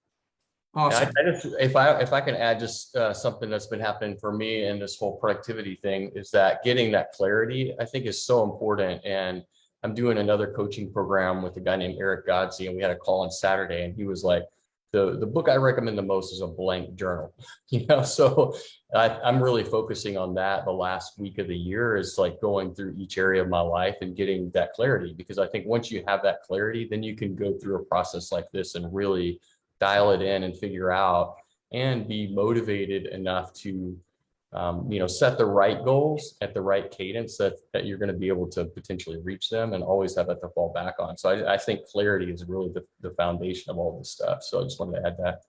Awesome. I just, if I can add just something that's been happening for me in this whole productivity thing is that getting that clarity, I think, is so important. And I'm doing another coaching program with a guy named Eric Godsey, and we had a call on Saturday, and he was like, the book I recommend the most is a blank journal. So I'm really focusing on that the last week of the year, is like going through each area of my life and getting that clarity, because I think once you have that clarity, then you can go through a process like this and really dial it in and figure out and be motivated enough to set the right goals at the right cadence that you're going to be able to potentially reach them and always have that to fall back on. So I think clarity is really the foundation of all this stuff. So I just wanted to add that.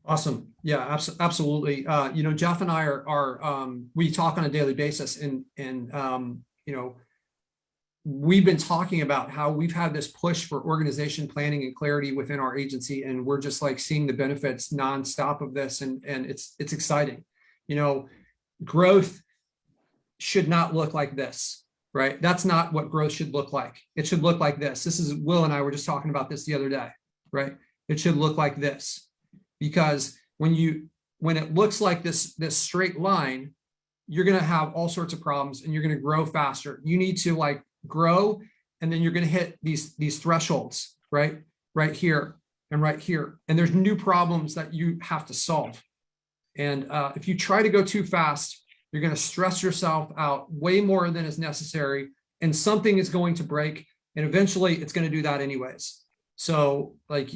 Awesome. Yeah, absolutely. Jeff and I are we talk on a daily basis, and we've been talking about how we've had this push for organization, planning, and clarity within our agency, and we're just like seeing the benefits nonstop of this, and it's exciting. Growth should not look like this, right? That's not what growth should look like. It should look like this. This is Will and I were just talking about this the other day, right? It should look like this, because when it looks like this straight line, you're going to have all sorts of problems and you're going to grow faster. You need to like grow, and then you're going to hit these thresholds, right here and right here. And there's new problems that you have to solve. And if you try to go too fast, you're going to stress yourself out way more than is necessary, and something is going to break, and eventually it's going to do that anyways. So like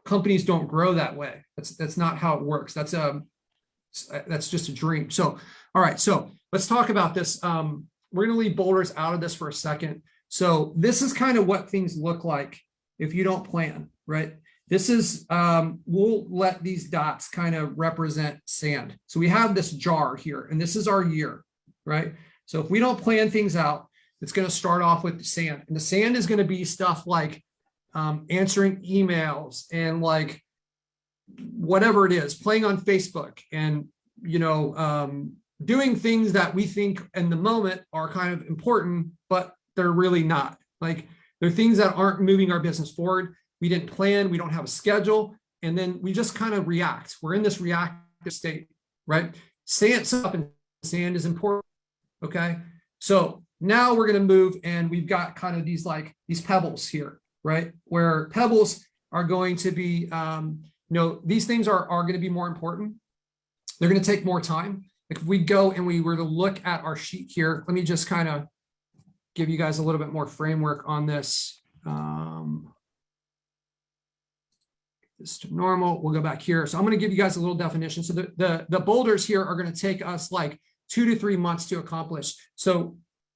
companies don't grow that way. That's not how it works. That's just a dream. So, all right. So let's talk about this. We're going to leave boulders out of this for a second. So this is kind of what things look like if you don't plan, right? This is, we'll let these dots kind of represent sand. So we have this jar here, and this is our year, right? So if we don't plan things out, it's going to start off with sand. And the sand is going to be stuff like answering emails and like whatever it is, playing on Facebook, and, doing things that we think in the moment are kind of important, but they're really not. Like they're things that aren't moving our business forward. We didn't plan, we don't have a schedule, and then we just kind of react. We're in this reactive state, right? Sand up and sand is important, okay? So now we're gonna move, and we've got kind of these pebbles here, right? Where pebbles are going to be, these things are gonna be more important. They're gonna take more time. If we go and we were to look at our sheet here, let me just kind of give you guys a little bit more framework on this. This to normal, we'll go back here. So I'm going to give you guys a little definition. So the boulders here are going to take us like 2 to 3 months to accomplish. So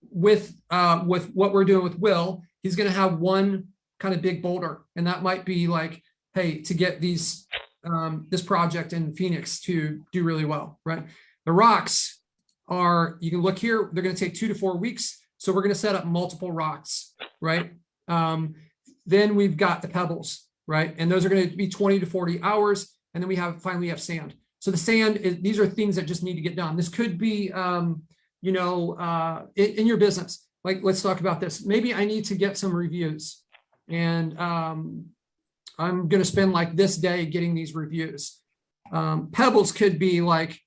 with what we're doing with Will, he's going to have one kind of big boulder, and that might be like, hey, to get this project in Phoenix to do really well, right? The rocks are, you can look here, they're going to take 2 to 4 weeks. So we're going to set up multiple rocks, right? Then we've got the pebbles, right? And those are going to be 20 to 40 hours. And then we finally have sand. So the sand these are things that just need to get done. This could be, in your business. Like, let's talk about this. Maybe I need to get some reviews, and I'm going to spend like this day getting these reviews. Pebbles could be like,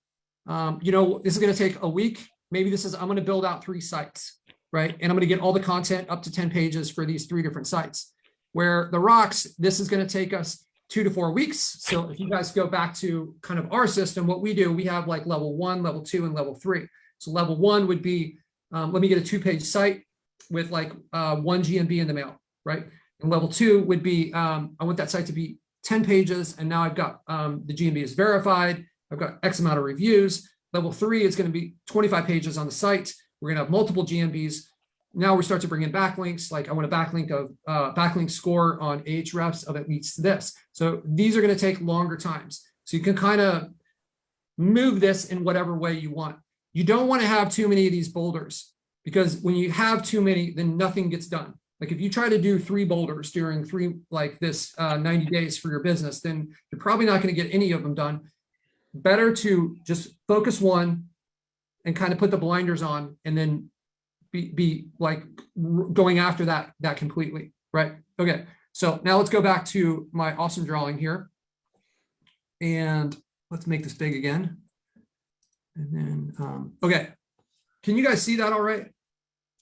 this is going to take a week. Maybe I'm going to build out 3 sites, right? And I'm going to get all the content up to 10 pages for these 3 different sites. Where the rocks, this is going to take us 2 to 4 weeks. So if you guys go back to kind of our system, what we do, we have like level 1, level 2, and level 3. So level 1 would be, let me get a 2-page site with like 1 GMB in the mail, right? And level 2 would be, I want that site to be 10 pages. And now I've got the GMB is verified. I've got X amount of reviews. Level 3 is going to be 25 pages on the site. We're going to have multiple GMBs. Now we start to bring in backlinks. Like I want a backlink score on Ahrefs of at least this. So these are going to take longer times. So you can kind of move this in whatever way you want. You don't want to have too many of these boulders, because when you have too many, then nothing gets done. Like if you try to do 3 boulders during 90 days for your business, then you're probably not going to get any of them done. Better to just focus one and kind of put the blinders on, and then be like going after that completely, right? Okay, so now let's go back to my awesome drawing here, and let's make this big again. And then, okay, can you guys see that all right?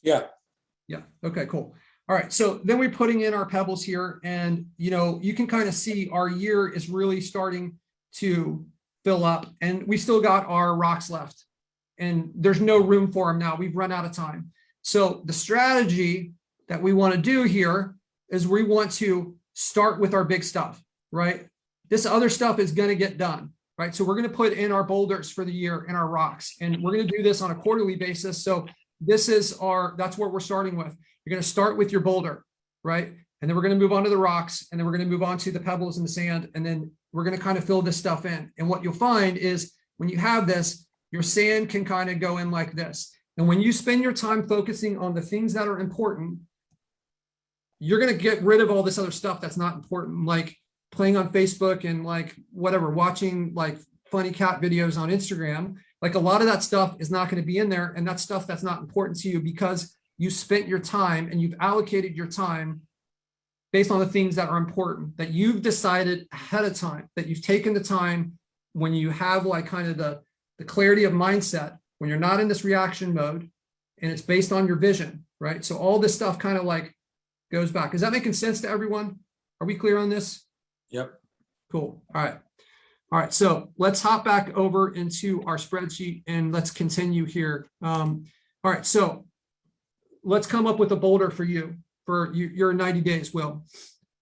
Yeah. Yeah, okay, cool. All right, so then we're putting in our pebbles here, and you can kind of see our year is really starting to fill up, and we still got our rocks left, and there's no room for them now. We've run out of time. So the strategy that we want to do here is we want to start with our big stuff, right? This other stuff is going to get done. right? So we're going to put in our boulders for the year and our rocks, and we're going to do this on a quarterly basis. So that's where we're starting with. You're going to start with your boulder, right? And then we're going to move on to the rocks, and then we're going to move on to the pebbles and the sand, and then we're going to kind of fill this stuff in. And what you'll find is when you have this, your sand can kind of go in like this. And when you spend your time focusing on the things that are important, you're going to get rid of all this other stuff that's not important, like playing on Facebook and like whatever, watching like funny cat videos on Instagram. Like a lot of that stuff is not going to be in there. And that's stuff that's not important to you because you spent your time and you've allocated your time based on the things that are important, that you've decided ahead of time, that you've taken the time when you have like kind of the clarity of mindset, when you're not in this reaction mode and it's based on your vision, right? So all this stuff kind of like goes back. Is that making sense to everyone? Are we clear on this? Yep. Cool. All right. All right. So let's hop back over into our spreadsheet and let's continue here. All right. So let's come up with a boulder for you for your 90 days, Will.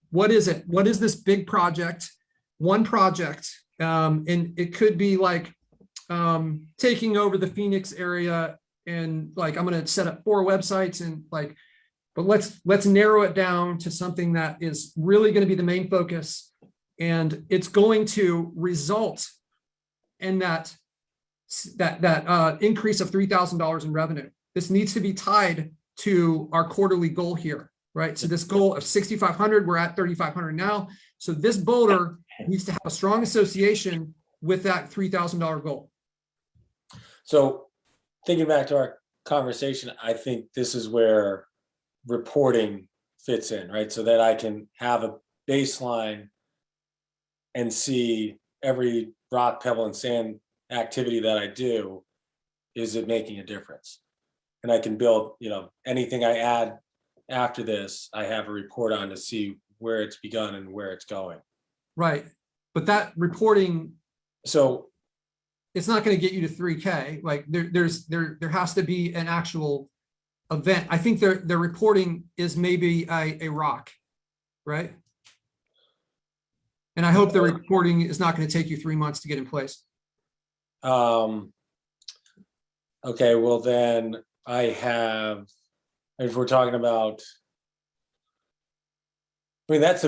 What is it? What is this big project? One project. And it could be like taking over the Phoenix area and like, I'm going to set up 4 websites and like, but let's narrow it down to something that is really going to be the main focus. And it's going to result in that increase of $3,000 in revenue. This needs to be tied to our quarterly goal here, right? So this goal of 6,500, we're at 3,500 now. So this boulder needs to have a strong association with that $3,000 goal. So thinking back to our conversation, I think this is where reporting fits in, right? So that I can have a baseline and see every rock, pebble, and sand activity that I do, is it making a difference? And I can build, anything I add after this, I have a report on to see where it's begun and where it's going. Right. But that reporting, so it's not going to get you to 3K. Like there has to be an actual event. I think their reporting is maybe a rock, right? And I hope the reporting is not going to take you 3 months to get in place. Okay, well then I have, if we're talking about, I mean, that's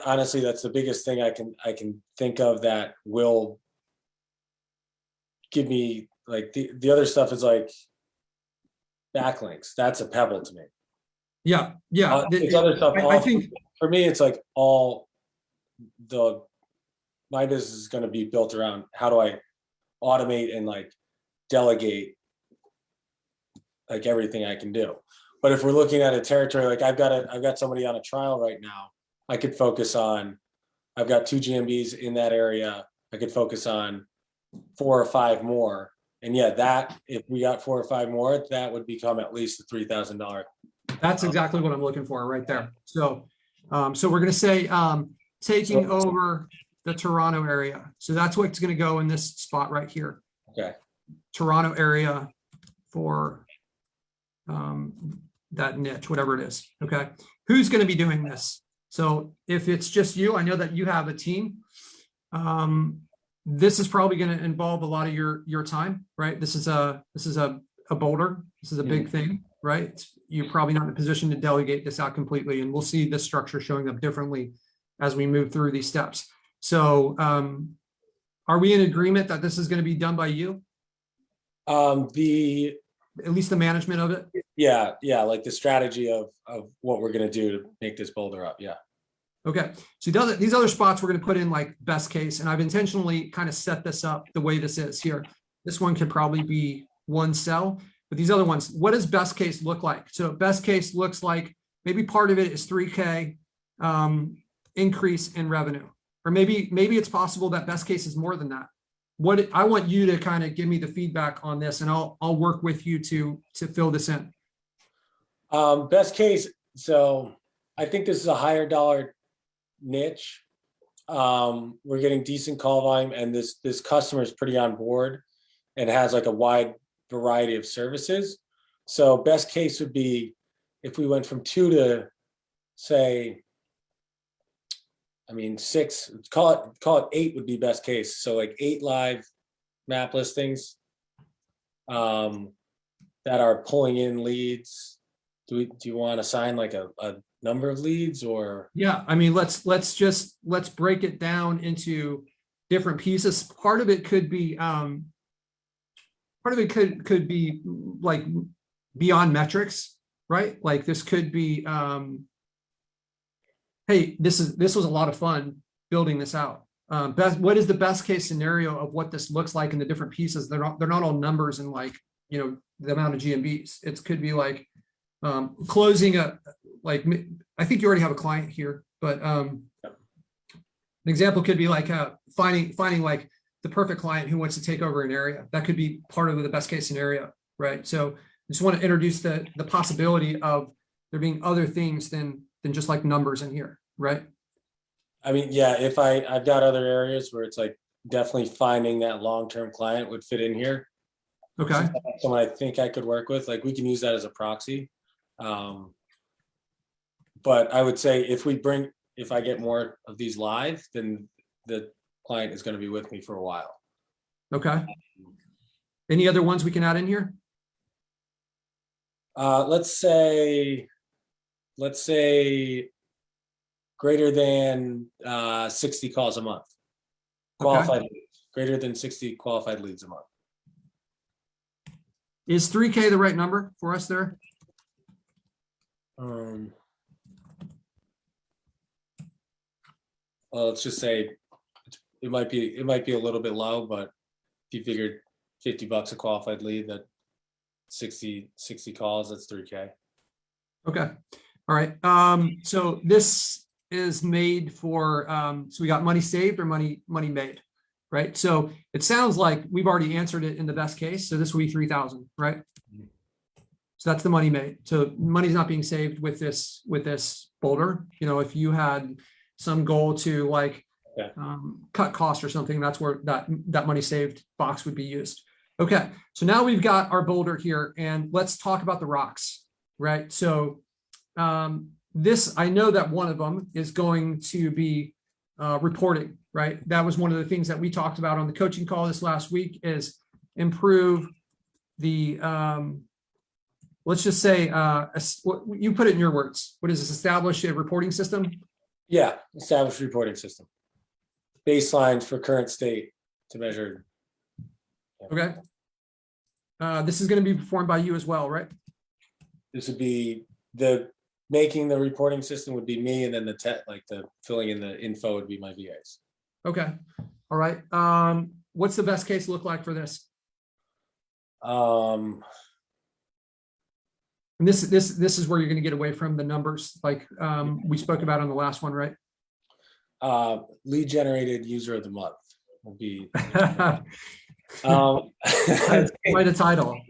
honestly, that's the biggest thing I can think of that will give me, like, the other stuff is like backlinks. That's a pebble to me. Yeah. It's other stuff. I think for me, it's like my business is going to be built around how do I automate and like delegate like everything I can do. But if we're looking at a territory, like I've got somebody on a trial right now, I could focus on, I've got 2 GMBs in that area. I could focus on 4 or 5 more. And yeah, that if we got 4 or 5 more, that would become at least a $3,000. that's exactly what I'm looking for right there. So, so we're going to say taking over the Toronto area. So that's what's going to go in this spot right here. Okay. Toronto area for that niche, whatever it is. Okay. Who's going to be doing this? So if it's just you, I know that you have a team. This is probably going to involve a lot of your time, right? This is a boulder. This is a big thing, right? You're probably not in a position to delegate this out completely. And we'll see this structure showing up differently as we move through these steps. So are we in agreement that this is going to be done by you? At least the management of it? Yeah, like the strategy of what we're going to do to make this boulder up. Yeah. Okay. So these other spots we're going to put in like best case, and I've intentionally kind of set this up the way this is here. This one could probably be 1 cell, but these other ones, what does best case look like? So best case looks like maybe part of it is 3K increase in revenue, or maybe it's possible that best case is more than that. What I want you to kind of give me the feedback on this, and I'll work with you to fill this in. Best case. So I think this is a higher dollar niche. We're getting decent call volume, and this customer is pretty on board and has like a wide variety of services. So best case would be if we went from 2 to say I mean, 6, call it 8 would be best case. So like 8 live map listings that are pulling in leads. Do you want to assign like a number of leads or? Yeah, I mean, let's break it down into different pieces. Part of it could be could be like beyond metrics, right? Like this could be hey, this was a lot of fun building this out. What is the best case scenario of what this looks like in the different pieces? They're not all numbers and like, you know, the amount of GMBs. It could be like closing like, I think you already have a client here, but an example could be like finding like the perfect client who wants to take over an area. That could be part of the best case scenario, right? So I just want to introduce the possibility of there being other things than just like numbers in here, right? I mean, yeah, if I've got other areas where it's like definitely finding that long-term client would fit in here. Okay. Someone I think I could work with, like we can use that as a proxy. But I would say if I get more of these live, then the client is going to be with me for a while. Okay. Any other ones we can add in here? Let's say greater than 60 calls a month. Qualified leads, greater than 60 qualified leads a month. Is 3K the right number for us there? Well, let's just say it might be a little bit low, but if you figured $50 a qualified lead, that 60 calls, that's 3K. Okay. All right. So this is made for, so we got money saved or money made, right? So it sounds like we've already answered it in the best case. So this will be 3,000, right? So that's the money made. So money's not being saved with this Boulder. You know, if you had some goal to like cut costs or something, that's where that money saved box would be used. Okay. So now we've got our Boulder here, and let's talk about the rocks, right? So this, I know that one of them is going to be reporting, right? That was one of the things that we talked about on the coaching call this last week is improve the, let's just say, you put it in your words. What is this? Establish a reporting system? Yeah, established reporting system. Baselines for current state to measure. Okay. This is going to be performed by you as well, right? This would be making the reporting system would be me, and then the filling in the info would be my VAs. Okay. All right. What's the best case look like for this? Um, And this is where you're going to get away from the numbers, like we spoke about on the last one, right? lead generated user of the month will be. That's quite a title.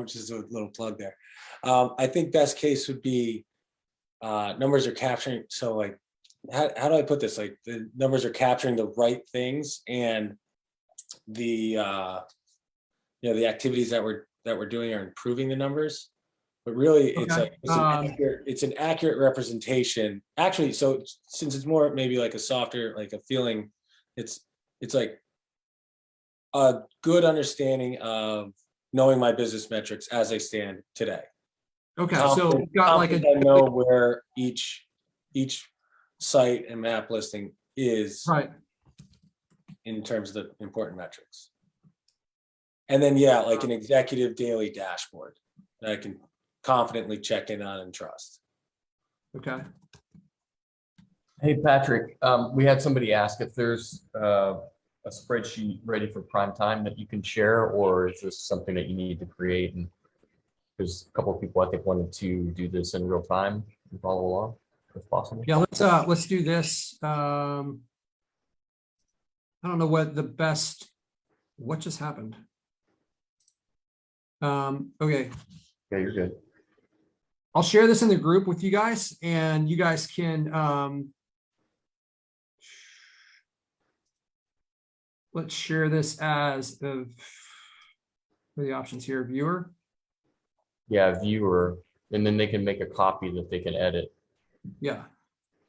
Just a little plug there. I think best case would be numbers are capturing. So like, how do I put this? Like the numbers are capturing the right things, and the the activities that we're doing are improving the numbers. But really, it's Okay. like it's an accurate representation. Actually, so since it's more maybe like a softer, like a feeling, it's like a good understanding of knowing my business metrics as they stand today. Okay, so we've got like I know where each site and map listing is right. in terms of the important metrics. And then like an executive daily dashboard that I can confidently check in on and trust. Okay. Hey, Patrick, we had somebody ask if there's a spreadsheet ready for prime time that you can share, or is this something that you need to create? And there's a couple of people I think wanted to do this in real time and follow along if possible. Yeah, let's do this. I don't know what just happened. Okay. Yeah, you're good. I'll share this in the group with you guys, and you guys can let's share this as what are the options here? Viewer. Yeah, viewer, and then they can make a copy that they can edit. Yeah.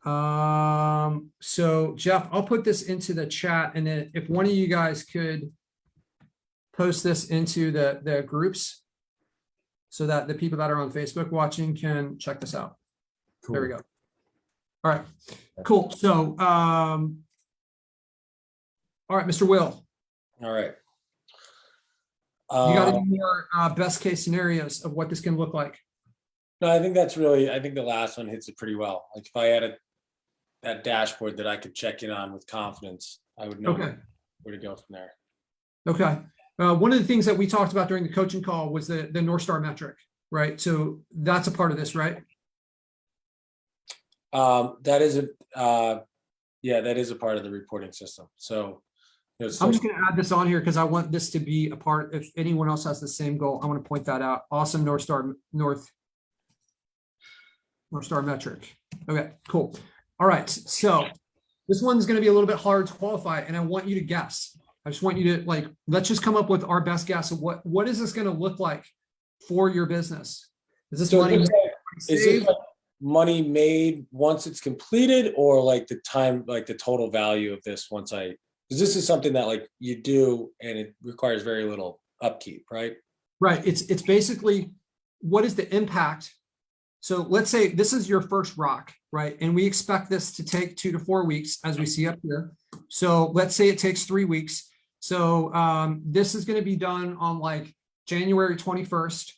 So Jeff, I'll put this into the chat, and then if one of you guys could post this into the groups so that the people that are on Facebook watching can check this out. There we go. All right, cool. So, all right, Mr. Will, All right. you got any more best case scenarios of what this can look like? No, I think that's really, I think the last one hits it pretty well. Like if I had that dashboard that I could check in on with confidence, I would know Okay. where to go from there. Okay. One of the things that we talked about during the coaching call was the North Star metric, right? So that's a part of this, right? That is yeah, that is a part of the reporting system. So it's I'm just going to add this on here because I want this to be a part. If anyone else has the same goal, I want to point that out. Awesome North Star metric. Okay, cool. All right. So this one's going to be a little bit hard to qualify, and I want you to guess. I just want you to let's just come up with our best guess of what is this going to look like for your business? Is this money is this saved? like money made once it's completed, or like the time, like the total value of this once because this is something that like you do and it requires very little upkeep, right? Right. It's basically what is the impact? So let's say this is your first rock, right? And we expect this to take 2 to 4 weeks, as we see up here. So let's say it takes 3 weeks. So this is going to be done on like January 21st.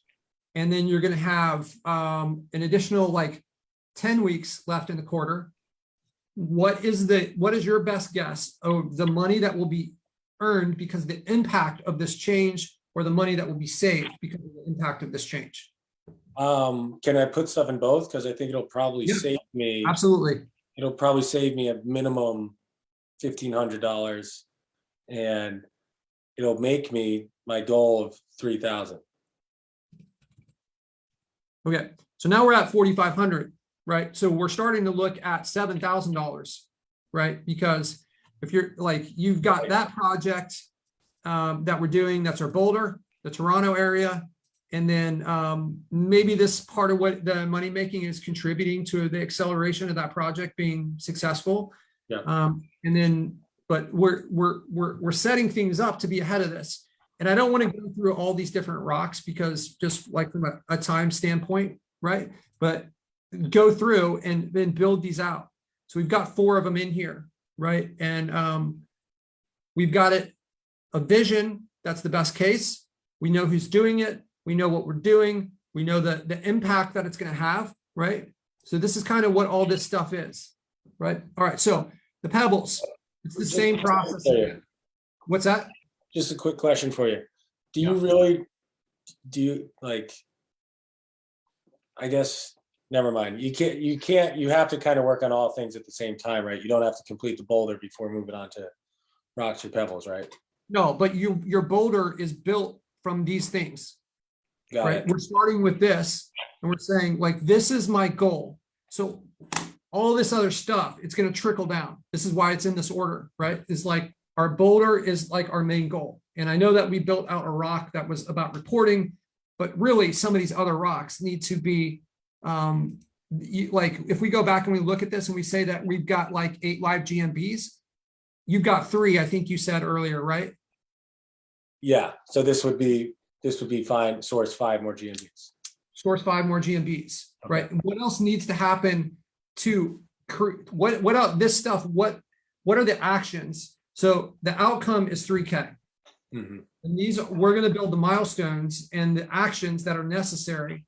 And then you're going to have an additional 10 weeks left in the quarter. What is your best guess of the money that will be earned because of the impact of this change, or the money that will be saved because of the impact of this change? Can I put stuff in both? Because I think it'll probably save me. Absolutely. It'll probably save me a minimum $1,500, and it'll make me my goal of 3,000. Okay. So now we're at 4,500, right? So we're starting to look at $7,000, right? Because if you're you've got that project that we're doing, that's our Boulder, the Toronto area. And then maybe this part of what the money making is contributing to the acceleration of that project being successful. Yeah. And then, but we're setting things up to be ahead of this. And I don't want to go through all these different rocks because just like from a time standpoint, right? But go through and then build these out. So we've got 4 of them in here, right? And we've got a vision. That's the best case. We know who's doing it. We know what we're doing. We know the impact that it's going to have, right? So this is kind of what all this stuff is, right? All right. So the pebbles, it's the same process. What's that? Just a quick question for you. I guess, never mind. You have to kind of work on all things at the same time, right? You don't have to complete the boulder before moving on to rocks or pebbles, right? No, but your boulder is built from these things. Got right? it. We're starting with this and we're saying this is my goal. So all this other stuff, it's going to trickle down. This is why it's in this order, right? It's our boulder is our main goal. And I know that we built out a rock that was about reporting, but really some of these other rocks need to be if we go back and we look at this and we say that we've got 8 live GMBs, you've got 3, I think you said earlier, right? Yeah. So this would be fine. Source 5 more GMBs. Source 5 more GMBs, Okay. right? What else needs to happen to what else, this stuff, what are the actions? So the outcome is 3K. Mm-hmm. And we're going to build the milestones and the actions that are necessary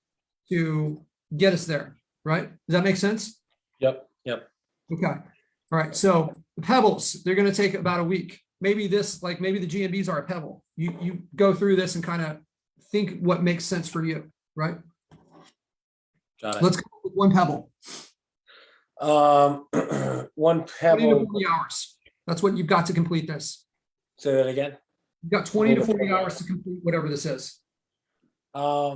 to get us there, right? Does that make sense? Yep. Okay. All right. So the pebbles, they're going to take about a week. Maybe maybe the GMBs are a pebble. You go through this and kind of think what makes sense for you, right? Got it. Let's go with one pebble. One 20 to pebble. 40 hours. That's what you've got to complete this. Say that again. You've got 20 to 40 hours to complete whatever this is. I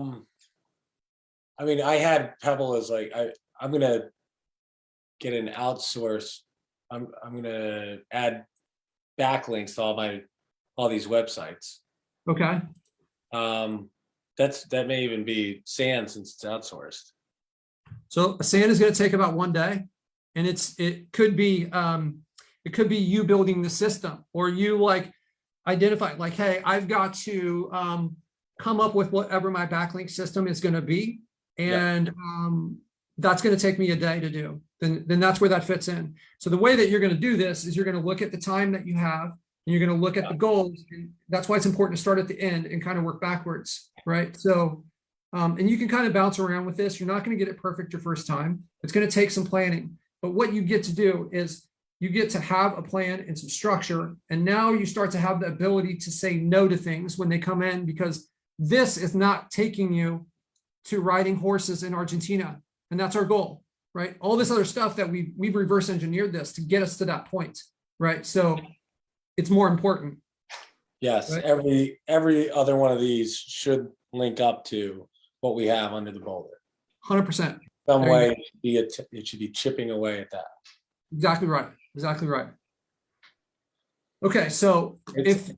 mean, I had Pebble as I'm gonna get an outsource. I'm gonna add backlinks to all these websites. Okay. That may even be SAN since it's outsourced. So a SAN is going to take about 1 day. And it could be you building the system, or you like identify like, hey, I've got to come up with whatever my backlink system is going to be. And that's going to take me a day to do. Then that's where that fits in. So the way that you're going to do this is you're going to look at the time that you have, and you're going to look at the goals. And that's why it's important to start at the end and kind of work backwards, right? So, and you can kind of bounce around with this. You're not going to get it perfect your first time. It's going to take some planning. But what you get to do is you get to have a plan and some structure. And now you start to have the ability to say no to things when they come in, because this is not taking you to riding horses in Argentina. And that's our goal, right? All this other stuff that we've reverse engineered this to get us to that point, right? So it's more important. Yes, Right. every other one of these should link up to what we have under the Boulder. 100%. Some There you way it should be chipping away at that. Exactly right. Exactly right. Okay, so It's- if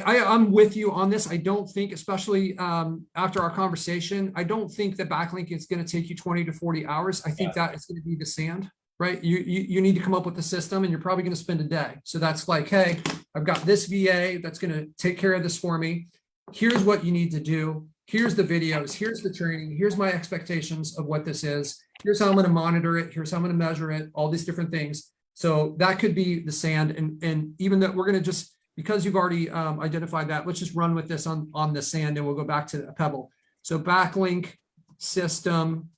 I'm with you on this, I don't think, especially after our conversation, I don't think that backlink is going to take you 20 to 40 hours. I think that is going to be the sand, right? You need to come up with a system, and you're probably going to spend a day. So that's like, hey, I've got this VA that's going to take care of this for me. Here's what you need to do. Here's the videos. Here's the training. Here's my expectations of what this is. Here's how I'm going to monitor it. Here's how I'm going to measure it. All these different things. So that could be the sand. And even though we're going to just, because you've already identified that, let's just run with this on the sand, and we'll go back to a pebble. So backlink system,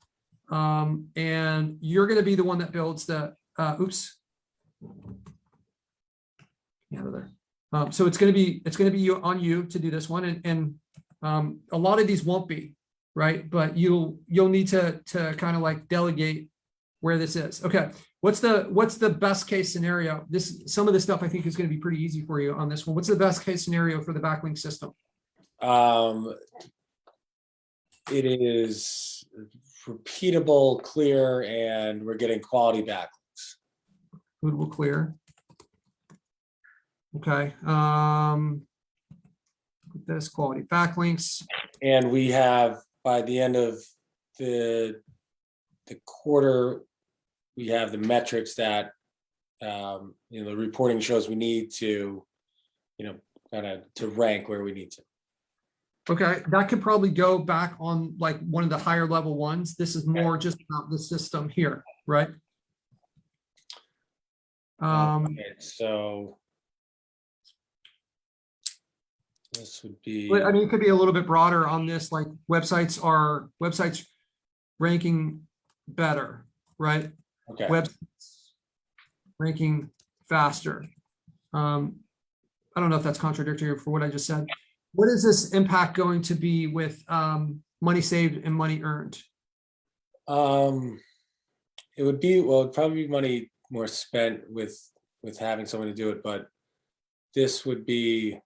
and you're going to be the one that builds the, oops. Out of there. So it's going to be on you to do this one. And a lot of these won't be, right? But you'll need to kind of like delegate where this is. Okay. What's the best case scenario? Some of this stuff I think is going to be pretty easy for you on this one. What's the best case scenario for the backlink system? It is repeatable, clear, and we're getting quality backlinks. Repeatable, clear. Okay. This quality backlinks. And we have, by the end of the quarter, we have the metrics that the reporting shows we need to, kind of to rank where we need to. Okay, that could probably go back on like one of the higher level ones. This is more just about the system here, right? Okay, so this would be. But I mean, it could be a little bit broader on this, like websites ranking better, right? Okay. Websites ranking faster. I don't know if that's contradictory for what I just said. What is this impact going to be with money saved and money earned? It would be, well, it'd probably be money more spent with having someone to do it, but this would be,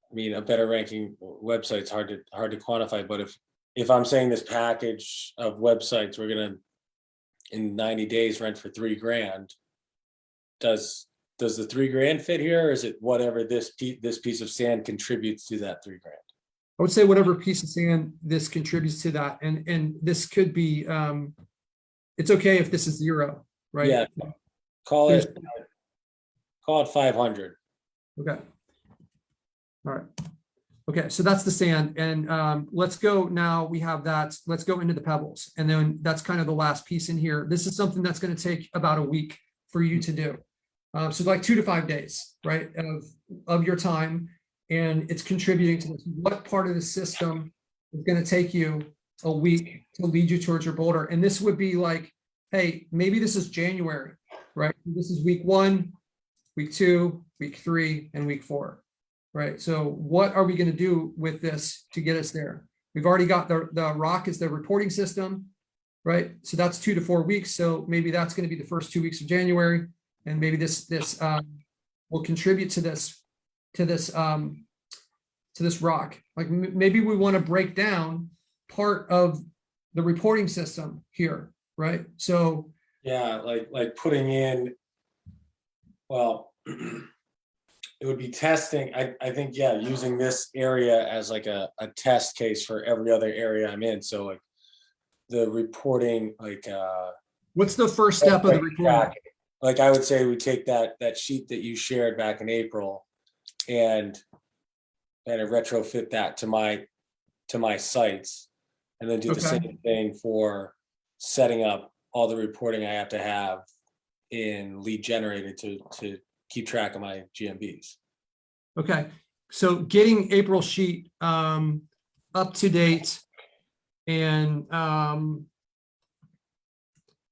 I mean, a better ranking website's hard to quantify, but if I'm saying this package of websites, we're gonna in 90 days rent for $3,000, does the $3,000 fit here, or is it whatever this piece of sand contributes to that $3,000? I would say whatever piece of sand this contributes to that, and this could be, it's okay if this is 0, right? Yeah, call it 500. Okay. All right. Okay, so that's the sand, and let's go now. We have that. Let's go into the pebbles, and then that's kind of the last piece in here. This is something that's going to take about a week for you to do. So like 2 to 5 days, right, of your time, and it's contributing to this. What part of the system is going to take you a week to lead you towards your Boulder? And this would be like, hey, maybe this is January, right? This is week 1, week 2, week 3, and week 4. Right. So what are we going to do with this to get us there? We've already got the rock is the reporting system, right? So that's 2 to 4 weeks. So maybe that's going to be the first 2 weeks of January, and maybe this will contribute to this rock. Like maybe we want to break down part of the reporting system here, right? So yeah, like putting in, well. It would be testing. I think, yeah, using this area as like a test case for every other area I'm in. So like the reporting, like What's the first step of the reporting? Like I would say we take that sheet that you shared back in April and retrofit that to my sites, and then do the Okay. same thing for setting up all the reporting I have to have in Lead Generated to keep track of my GMBs. Okay, so getting April sheet up to date and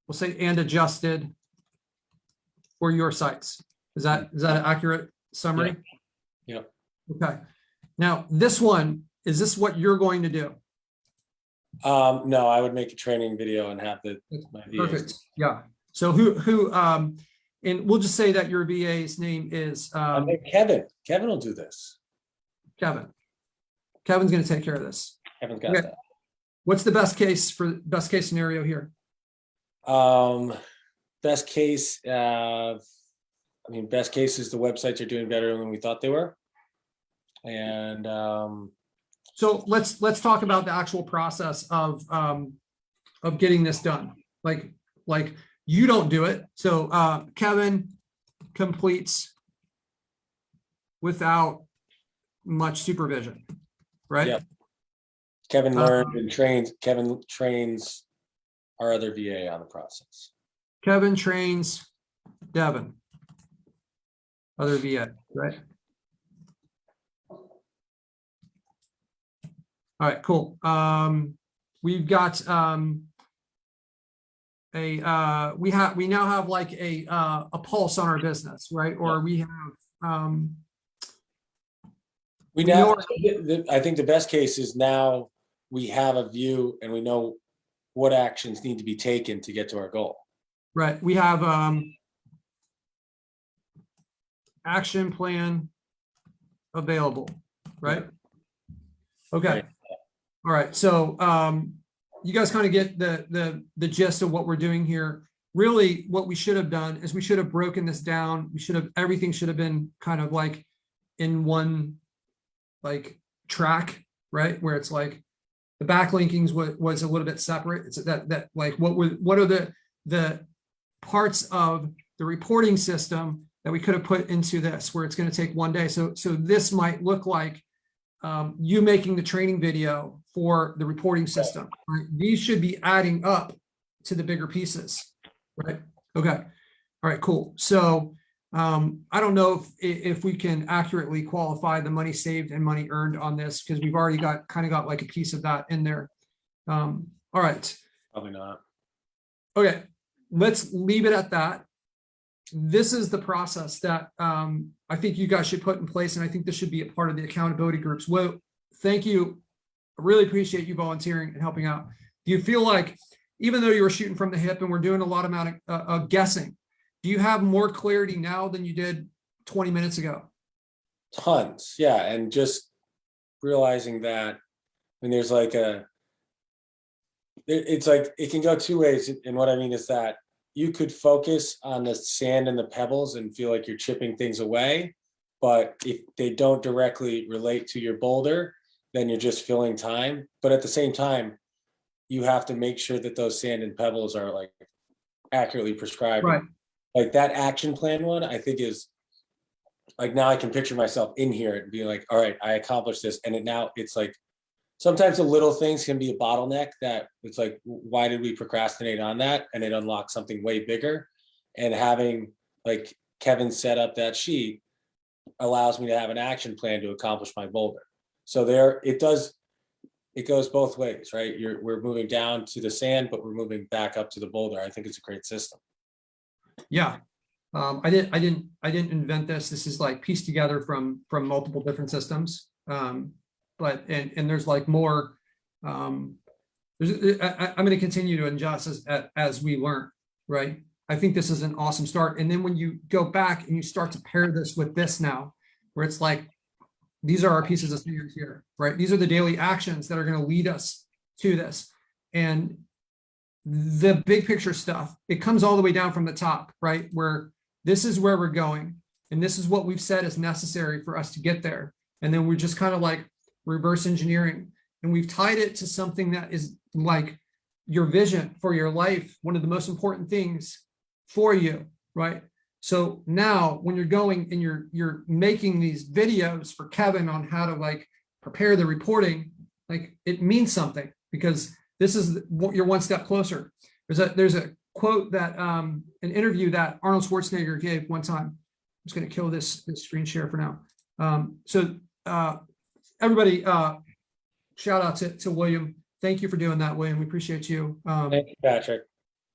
we'll say and adjusted for your sites. Is that an accurate summary? Yeah. Okay. Now this one, is this what you're going to do? No, I would make a training video and have my VAs. Perfect. Yeah. So who and we'll just say that your VA's name is I think Kevin. Kevin will do this. Kevin. Kevin's going to take care of this. Kevin's got Okay. that. What's the best case scenario here? Best case, best case is the websites are doing better than we thought they were. And So let's talk about the actual process of getting this done. Like you don't do it. So Kevin completes without much supervision, right? Yep. Kevin learned and trains. Kevin trains our other VA on the process. Kevin trains Devin, other VA, right? All right, cool. We've got we now have like a pulse on our business, right? Or we have We We now, know- I think the best case is now we have a view and we know what actions need to be taken to get to our goal. right. We have action plan available, right? Okay. Right. All right. So you guys kind of get the gist of what we're doing here. Really, what we should have done is we should have broken this down. Everything should have been kind of like in one like track, right? Where it's like the backlinkings was a little bit separate. It's that like what are the parts of the reporting system that we could have put into this where it's going to take one day. So this might look like you making the training video for the reporting system. Right? These should be adding up to the bigger pieces, right? Okay. All right, cool. So I don't know if we can accurately qualify the money saved and money earned on this because we've already got like a piece of that in there. All right. Probably not. Okay. Let's leave it at that. This is the process that I think you guys should put in place. And I think this should be a part of the accountability groups. Well, thank you. I really appreciate you volunteering and helping out. Do you feel like, even though you were shooting from the hip and we're doing a lot of guessing, do you have more clarity now than you did 20 minutes ago? Tons. Yeah. And just realizing that when there's like it's like, it can go two ways. And what I mean is that you could focus on the sand and the pebbles and feel like you're chipping things away. But if they don't directly relate to your boulder, then you're just filling time. But at the same time, you have to make sure that those sand and pebbles are like accurately prescribed. Right. Like that action plan one, I think is like, now I can picture myself in here and be like, all right, I accomplished this. And now it's like, sometimes the little things can be a bottleneck that it's like, why did we procrastinate on that? And it unlocks something way bigger. And having like Kevin set up that sheet allows me to have an action plan to accomplish my boulder. So it goes both ways, right? We're moving down to the sand, but we're moving back up to the boulder. I think it's a great system. Yeah. I didn't invent this. This is like pieced together from multiple different systems. But there's like more, I'm going to continue to adjust as we learn, right? I think this is an awesome start. And then when you go back and you start to pair this with this now, where it's like, these are our pieces of sand here, right? These are the daily actions that are going to lead us to this. And the big picture stuff, it comes all the way down from the top, right? Where this is where we're going. And this is what we've said is necessary for us to get there. And then we're just kind of like reverse engineering. And we've tied it to something that is like your vision for your life, one of the most important things for you, right? So now when you're going and you're making these videos for Kevin on how to like prepare the reporting, like it means something, because this is you're one step closer. There's a quote that an interview that Arnold Schwarzenegger gave one time. I'm just going to kill this screen share for now. Everybody, shout out to William. Thank you for doing that, William. We appreciate you. Thank you, Patrick.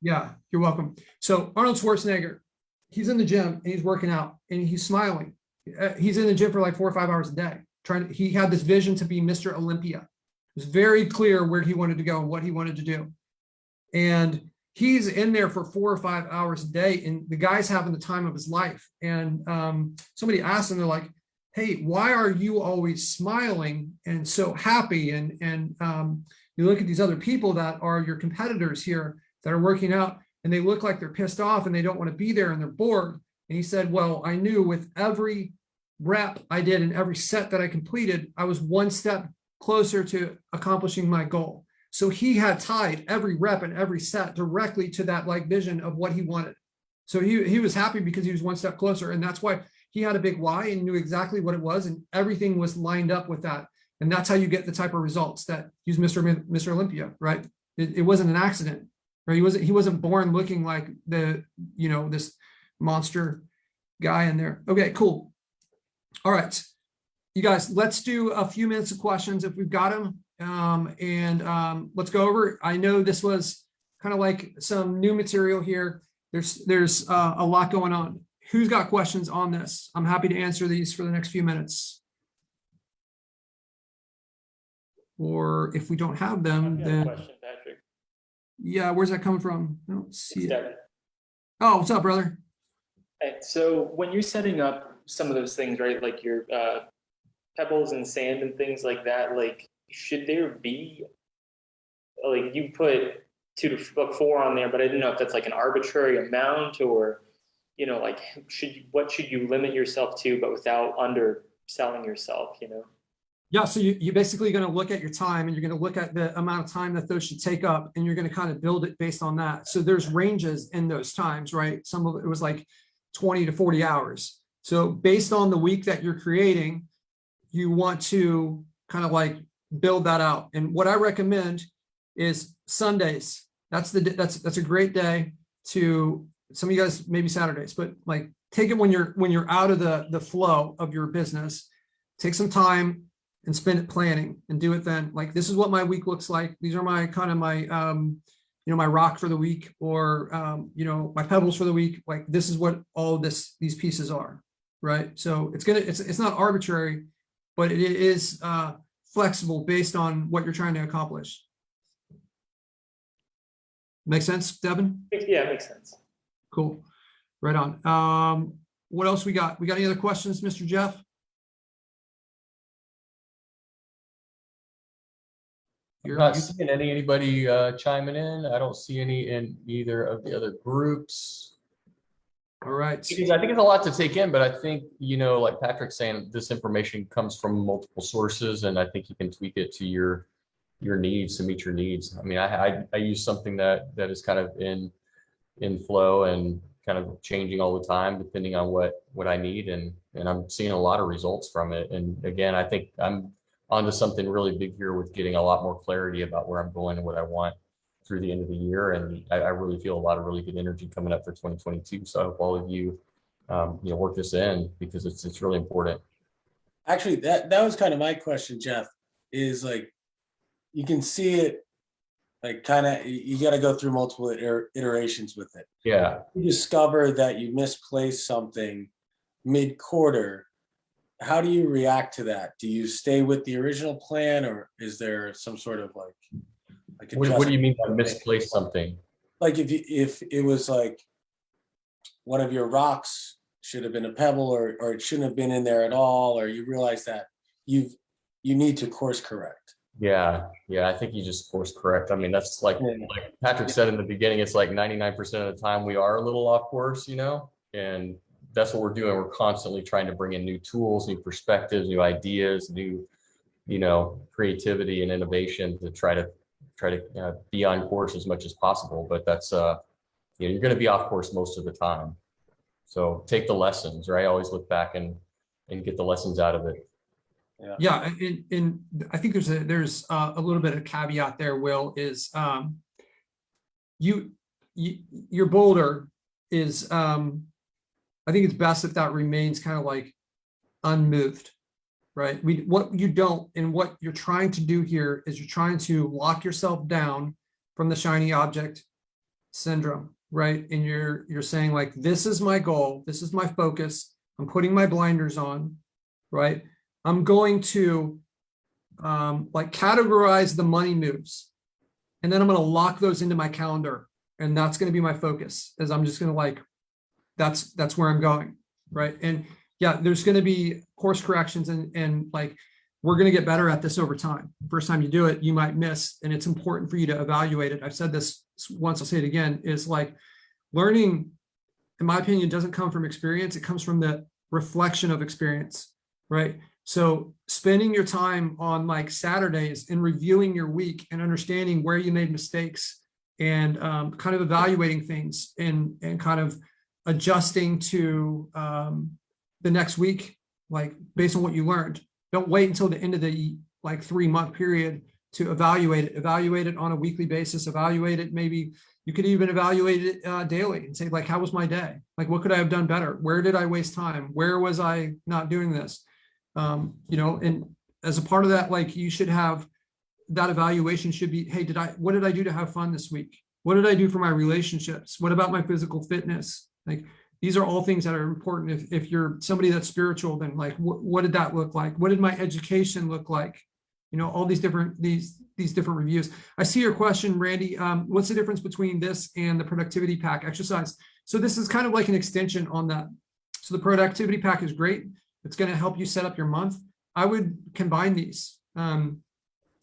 Yeah, you're welcome. So Arnold Schwarzenegger, he's in the gym and he's working out and he's smiling. He's in the gym for like 4 or 5 hours a day. He had this vision to be Mr. Olympia. It was very clear where he wanted to go and what he wanted to do. And he's in there for 4 or 5 hours a day, and the guy's having the time of his life. And somebody asked him, they're like, hey, why are you always smiling and so happy? And you look at these other people that are your competitors here that are working out, and they look like they're pissed off and they don't want to be there and they're bored. And he said, well, I knew with every rep I did and every set that I completed, I was one step closer to accomplishing my goal. So he had tied every rep and every set directly to that like vision of what he wanted. So he was happy because he was one step closer. And that's why he had a big why and knew exactly what it was. And everything was lined up with that. And that's how you get the type of results that he's Mr. Olympia, right? It wasn't an accident, right? He wasn't born looking like this monster guy in there. Okay, cool. All right, you guys, let's do a few minutes of questions if we've got them. Let's go over. I know this was kind of like some new material here. There's a lot going on. Who's got questions on this? I'm happy to answer these for the next few minutes. Or if we don't have them, then question, Patrick. Yeah, where's that coming from? I don't see it. Devin. Oh, what's up, brother? Hey, so when you're setting up some of those things, right, like your pebbles and sand and things like that, like should there be, like you put 2 to 4 on there, but I didn't know if that's like an arbitrary amount or, like what should you limit yourself to, but without underselling yourself, Yeah, so you're basically going to look at your time and you're going to look at the amount of time that those should take up, and you're going to kind of build it based on that. So there's ranges in those times, right? Some of it was like 20 to 40 hours. So based on the week that you're creating, you want to kind of like build that out. And what I recommend is Sundays. That's a great day to, some of you guys maybe Saturdays, but like take it when you're out of the flow of your business. Take some time and spend it planning and do it then. Like, this is what my week looks like. These are my kind of my my rock for the week, or my pebbles for the week. Like, this is what all these pieces are, right? So it's not arbitrary, but it is flexible based on what you're trying to accomplish. Make sense, Devin? Yeah, it makes sense. Cool. Right on. What else we got? We got any other questions, Mr. Jeff? I'm not seeing anybody chiming in. I don't see any in either of the other groups. All right. Because I think it's a lot to take in, but I think, like Patrick's saying, this information comes from multiple sources, and I think you can tweak it to your needs, to meet your needs. I mean, I use something that is kind of in flow and kind of changing all the time, depending on what I need. And I'm seeing a lot of results from it. And again, I think I'm onto something really big here with getting a lot more clarity about where I'm going and what I want through the end of the year. And I really feel a lot of really good energy coming up for 2022. So I hope all of you, work this in, because it's really important. Actually, that was kind of my question, Jeff, is like, you can see it, like kind of, you got to go through multiple iterations with it. Yeah. You discover that you misplaced something mid-quarter. How do you react to that? Do you stay with the original plan, or is there some sort of like what do you mean by misplace something? Like if it was like one of your rocks should have been a pebble, or it shouldn't have been in there at all, or you realize that you need to course correct. Yeah, I think you just course correct. I mean, that's like Patrick said in the beginning, it's like 99% of the time we are a little off course, and that's what we're doing. We're constantly trying to bring in new tools, new perspectives, new ideas, new, creativity and innovation to try try to be on course as much as possible, but that's, you're going to be off course most of the time. So take the lessons, right? Always look back and get the lessons out of it. Yeah, and I think there's a little bit of caveat there, Will, is your boulder is I think it's best if that remains kind of like unmoved, right? What you don't, and what you're trying to do here is you're trying to lock yourself down from the shiny object syndrome, right? And you're saying like, this is my goal, this is my focus, I'm putting my blinders on, right? I'm going to like categorize the money moves, and then I'm going to lock those into my calendar, and that's going to be my focus. As I'm just going to like, that's where I'm going, right? And yeah, there's going to be course corrections, and like we're going to get better at this over time. First time you do it, you might miss, and it's important for you to evaluate it. I've said this once, I'll say it again, is like learning, in my opinion, doesn't come from experience. It comes from the reflection of experience, right? So spending your time on like Saturdays and reviewing your week and understanding where you made mistakes, and kind of evaluating things and kind of adjusting to the next week, like based on what you learned. Don't wait until the end of the like 3-month period to evaluate it on a weekly basis. Evaluate it. Maybe you could even evaluate it daily and say like, how was my day? Like, what could I have done better? Where did I waste time? Where was I not doing this? You know, and as a part of that, like you should have that evaluation should be, hey, what did I do to have fun this week? What did I do for my relationships? What about my physical fitness? Like, these are all things that are important. If you're somebody that's spiritual, then like, what did that look like? What did my education look like? You know, all these different, these different reviews. I see your question, Randy. What's the difference between this and the productivity pack exercise? So this is kind of like an extension on that. So the productivity pack is great. It's going to help you set up your month. I would combine these.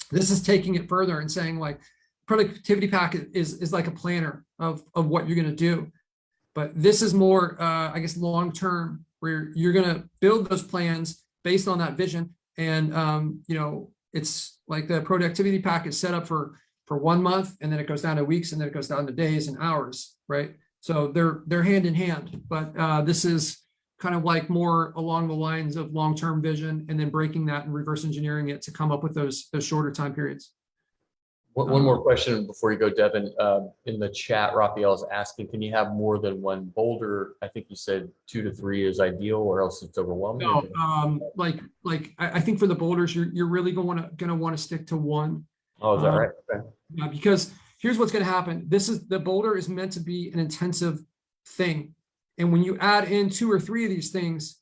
This is taking it further and saying like productivity pack is like a planner of what you're going to do. But this is more, I guess, long-term, where you're going to build those plans based on that vision. And, you know, it's like the productivity pack is set up for 1 month, and then it goes down to weeks, and then it goes down to days and hours, right? So they're hand in hand, but this is kind of like more along the lines of long-term vision, and then breaking that and reverse engineering it to come up with those shorter time periods. One more question before you go, Devin. In the chat, Raphael is asking, can you have more than one boulder? I think you said 2 to 3 is ideal, or else it's overwhelming. No, I think for the boulders, you're really going to want to stick to one. Oh, is that right? Okay. Yeah, because here's what's going to happen. The boulder is meant to be an intensive thing. And when you add in 2 or 3 of these things,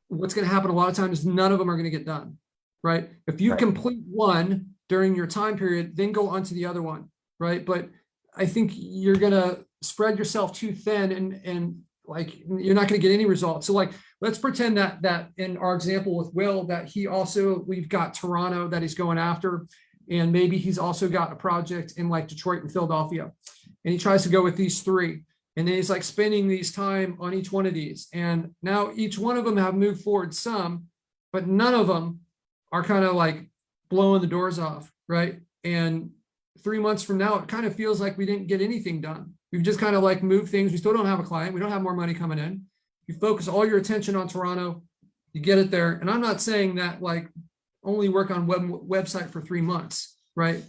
what's going to happen a lot of times is none of them are going to get done, right? If you complete one during your time period, then go on to the other one, right? But I think you're going to spread yourself too thin, and like, you're not going to get any results. So like, let's pretend that in our example with Will, that we've got Toronto that he's going after, and maybe he's also got a project in like Detroit and Philadelphia, and he tries to go with these 3. And then he's like spending these time on each one of these. And now each one of them have moved forward some, but none of them are kind of like blowing the doors off, right? And 3 months from now, it kind of feels like we didn't get anything done. We've just kind of like moved things. We still don't have a client. We don't have more money coming in. You focus all your attention on Toronto, you get it there. And I'm not saying that like only work on website for 3 months, right?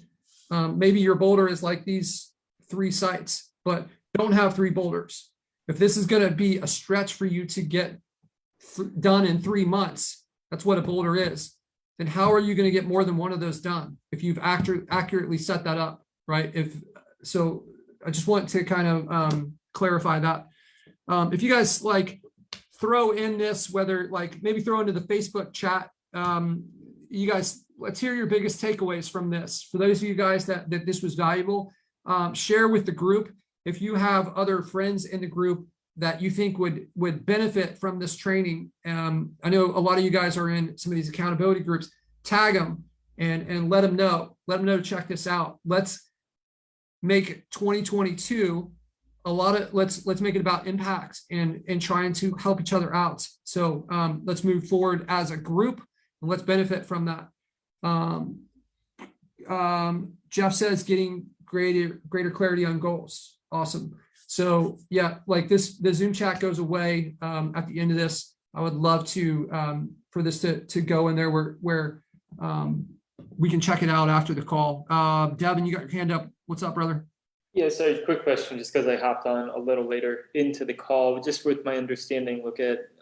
Maybe your boulder is like these 3 sites, but don't have 3 boulders. If this is going to be a stretch for you to get done in 3 months, that's what a boulder is. Then how are you going to get more than one of those done if you've accurately set that up, right? So I just want to kind of clarify that. If you guys like throw in this, whether like maybe throw into the Facebook chat, you guys, let's hear your biggest takeaways from this. For those of you guys that this was valuable, share with the group. If you have other friends in the group that you think would benefit from this training, I know a lot of you guys are in some of these accountability groups, tag them and let them know to check this out. Let's make 2022 let's make it about impact and trying to help each other out. So let's move forward as a group, and let's benefit from that. Jeff says getting greater clarity on goals. Awesome. So yeah, like the Zoom chat goes away at the end of this. I would love to for this to go in there where we can check it out after the call. Devin, you got your hand up. What's up, brother? Yeah, so quick question, just because I hopped on a little later into the call, just with my understanding,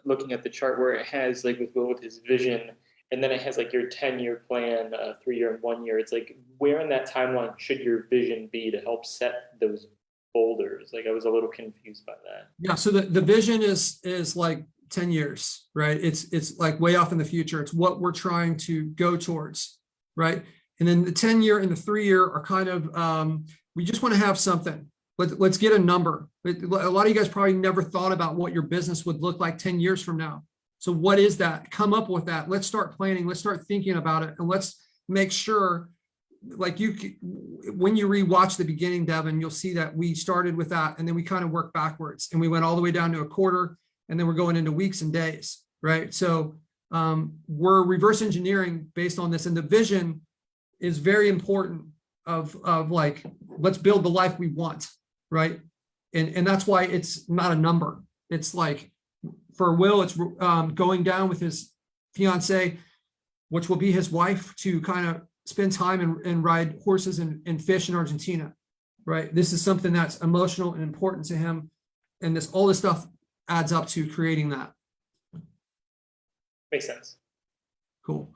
looking at the chart where it has like with Will with his vision, and then it has like your 10-year plan, 3-year and 1 year. It's like, where in that timeline should your vision be to help set those boulders? Like, I was a little confused by that. Yeah, so the vision is like 10 years, right? It's like way off in the future. It's what we're trying to go towards, right? And then the 10-year and the 3-year are kind of, we just want to have something. Let's get a number. A lot of you guys probably never thought about what your business would look like 10 years from now. So what is that? Come up with that. Let's start planning. Let's start thinking about it. And let's make sure, like when you rewatch the beginning, Devin, you'll see that we started with that. And then we kind of worked backwards and we went all the way down to a quarter. And then we're going into weeks and days, right? So we're reverse engineering based on this. And the vision is very important of like, let's build the life we want, right? And that's why it's not a number. It's like, for Will, it's going down with his fiance, which will be his wife, to kind of spend time and ride horses and fish in Argentina, right? This is something that's emotional and important to him. And all this stuff adds up to creating that. Makes sense. Cool.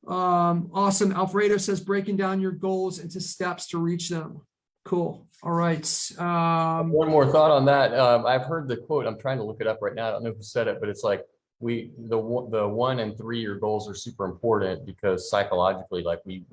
Awesome. Alfredo says breaking down your goals into steps to reach them. Cool. All right. One more thought on that. I've heard the quote. I'm trying to look it up right now. I don't know who said it, but it's like the 1 and 3 year goals are super important because psychologically, like we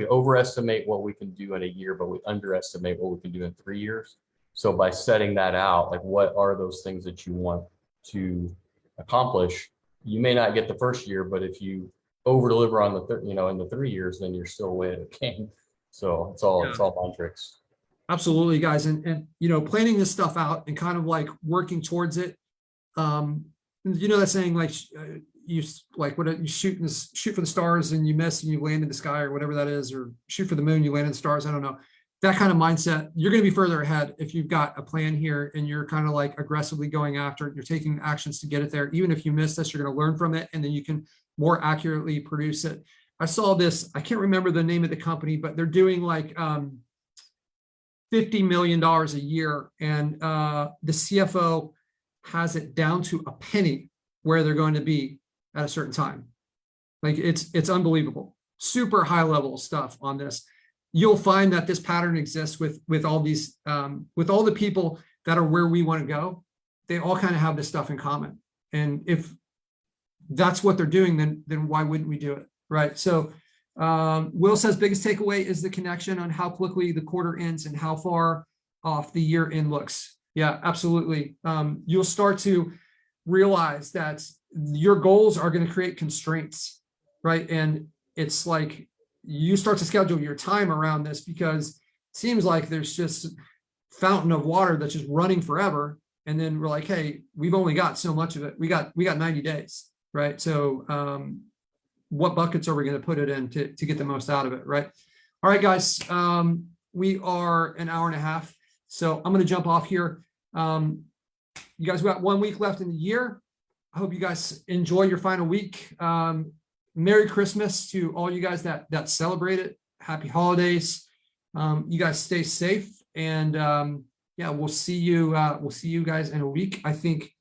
overestimate what we can do in a year, but we underestimate what we can do in 3 years. So by setting that out, like what are those things that you want to accomplish? You may not get the first year, but if you over deliver on in the 3 years, then you're still way ahead of the game. So it's all mind tricks. Absolutely, guys. And planning this stuff out and kind of like working towards it. That saying, like you shoot for the stars and you miss and you land in the sky, or whatever that is, or shoot for the moon, you land in the stars. I don't know. That kind of mindset, you're going to be further ahead if you've got a plan here and you're kind of like aggressively going after it. You're taking actions to get it there. Even if you miss this, you're going to learn from it and then you can more accurately produce it. I saw this, I can't remember the name of the company, but they're doing like $50 million a year. And the CFO has it down to a penny where they're going to be at a certain time. Like it's unbelievable. Super high level stuff on this. You'll find that this pattern exists with all these, with all the people that are where we want to go. They all kind of have this stuff in common. And if that's what they're doing, then why wouldn't we do it? Right. So Will says biggest takeaway is the connection on how quickly the quarter ends and how far off the year end looks. Yeah, absolutely. You'll start to realize that your goals are going to create constraints, right? And it's like you start to schedule your time around this because it seems like there's just a fountain of water that's just running forever. And then we're like, hey, we've only got so much of it. We got 90 days, right? So what buckets are we going to put it in to get the most out of it, right? All right, guys, we are an hour and a half. So I'm going to jump off here. You guys got 1 week left in the year. I hope you guys enjoy your final week. Merry Christmas to all you guys that celebrate it. Happy holidays. You guys stay safe, and yeah, we'll see you guys in a week. I think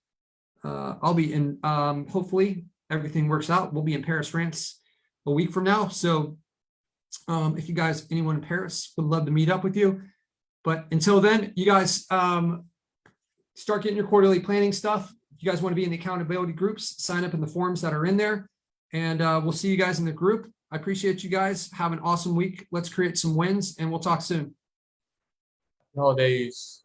I'll be in. Hopefully everything works out. We'll be in Paris, France, a week from now. So if you guys, anyone in Paris, would love to meet up with you. But until then, you guys start getting your quarterly planning stuff. If you guys want to be in the accountability groups, sign up in the forums that are in there. And we'll see you guys in the group. I appreciate you guys. Have an awesome week. Let's create some wins, and we'll talk soon. Holidays.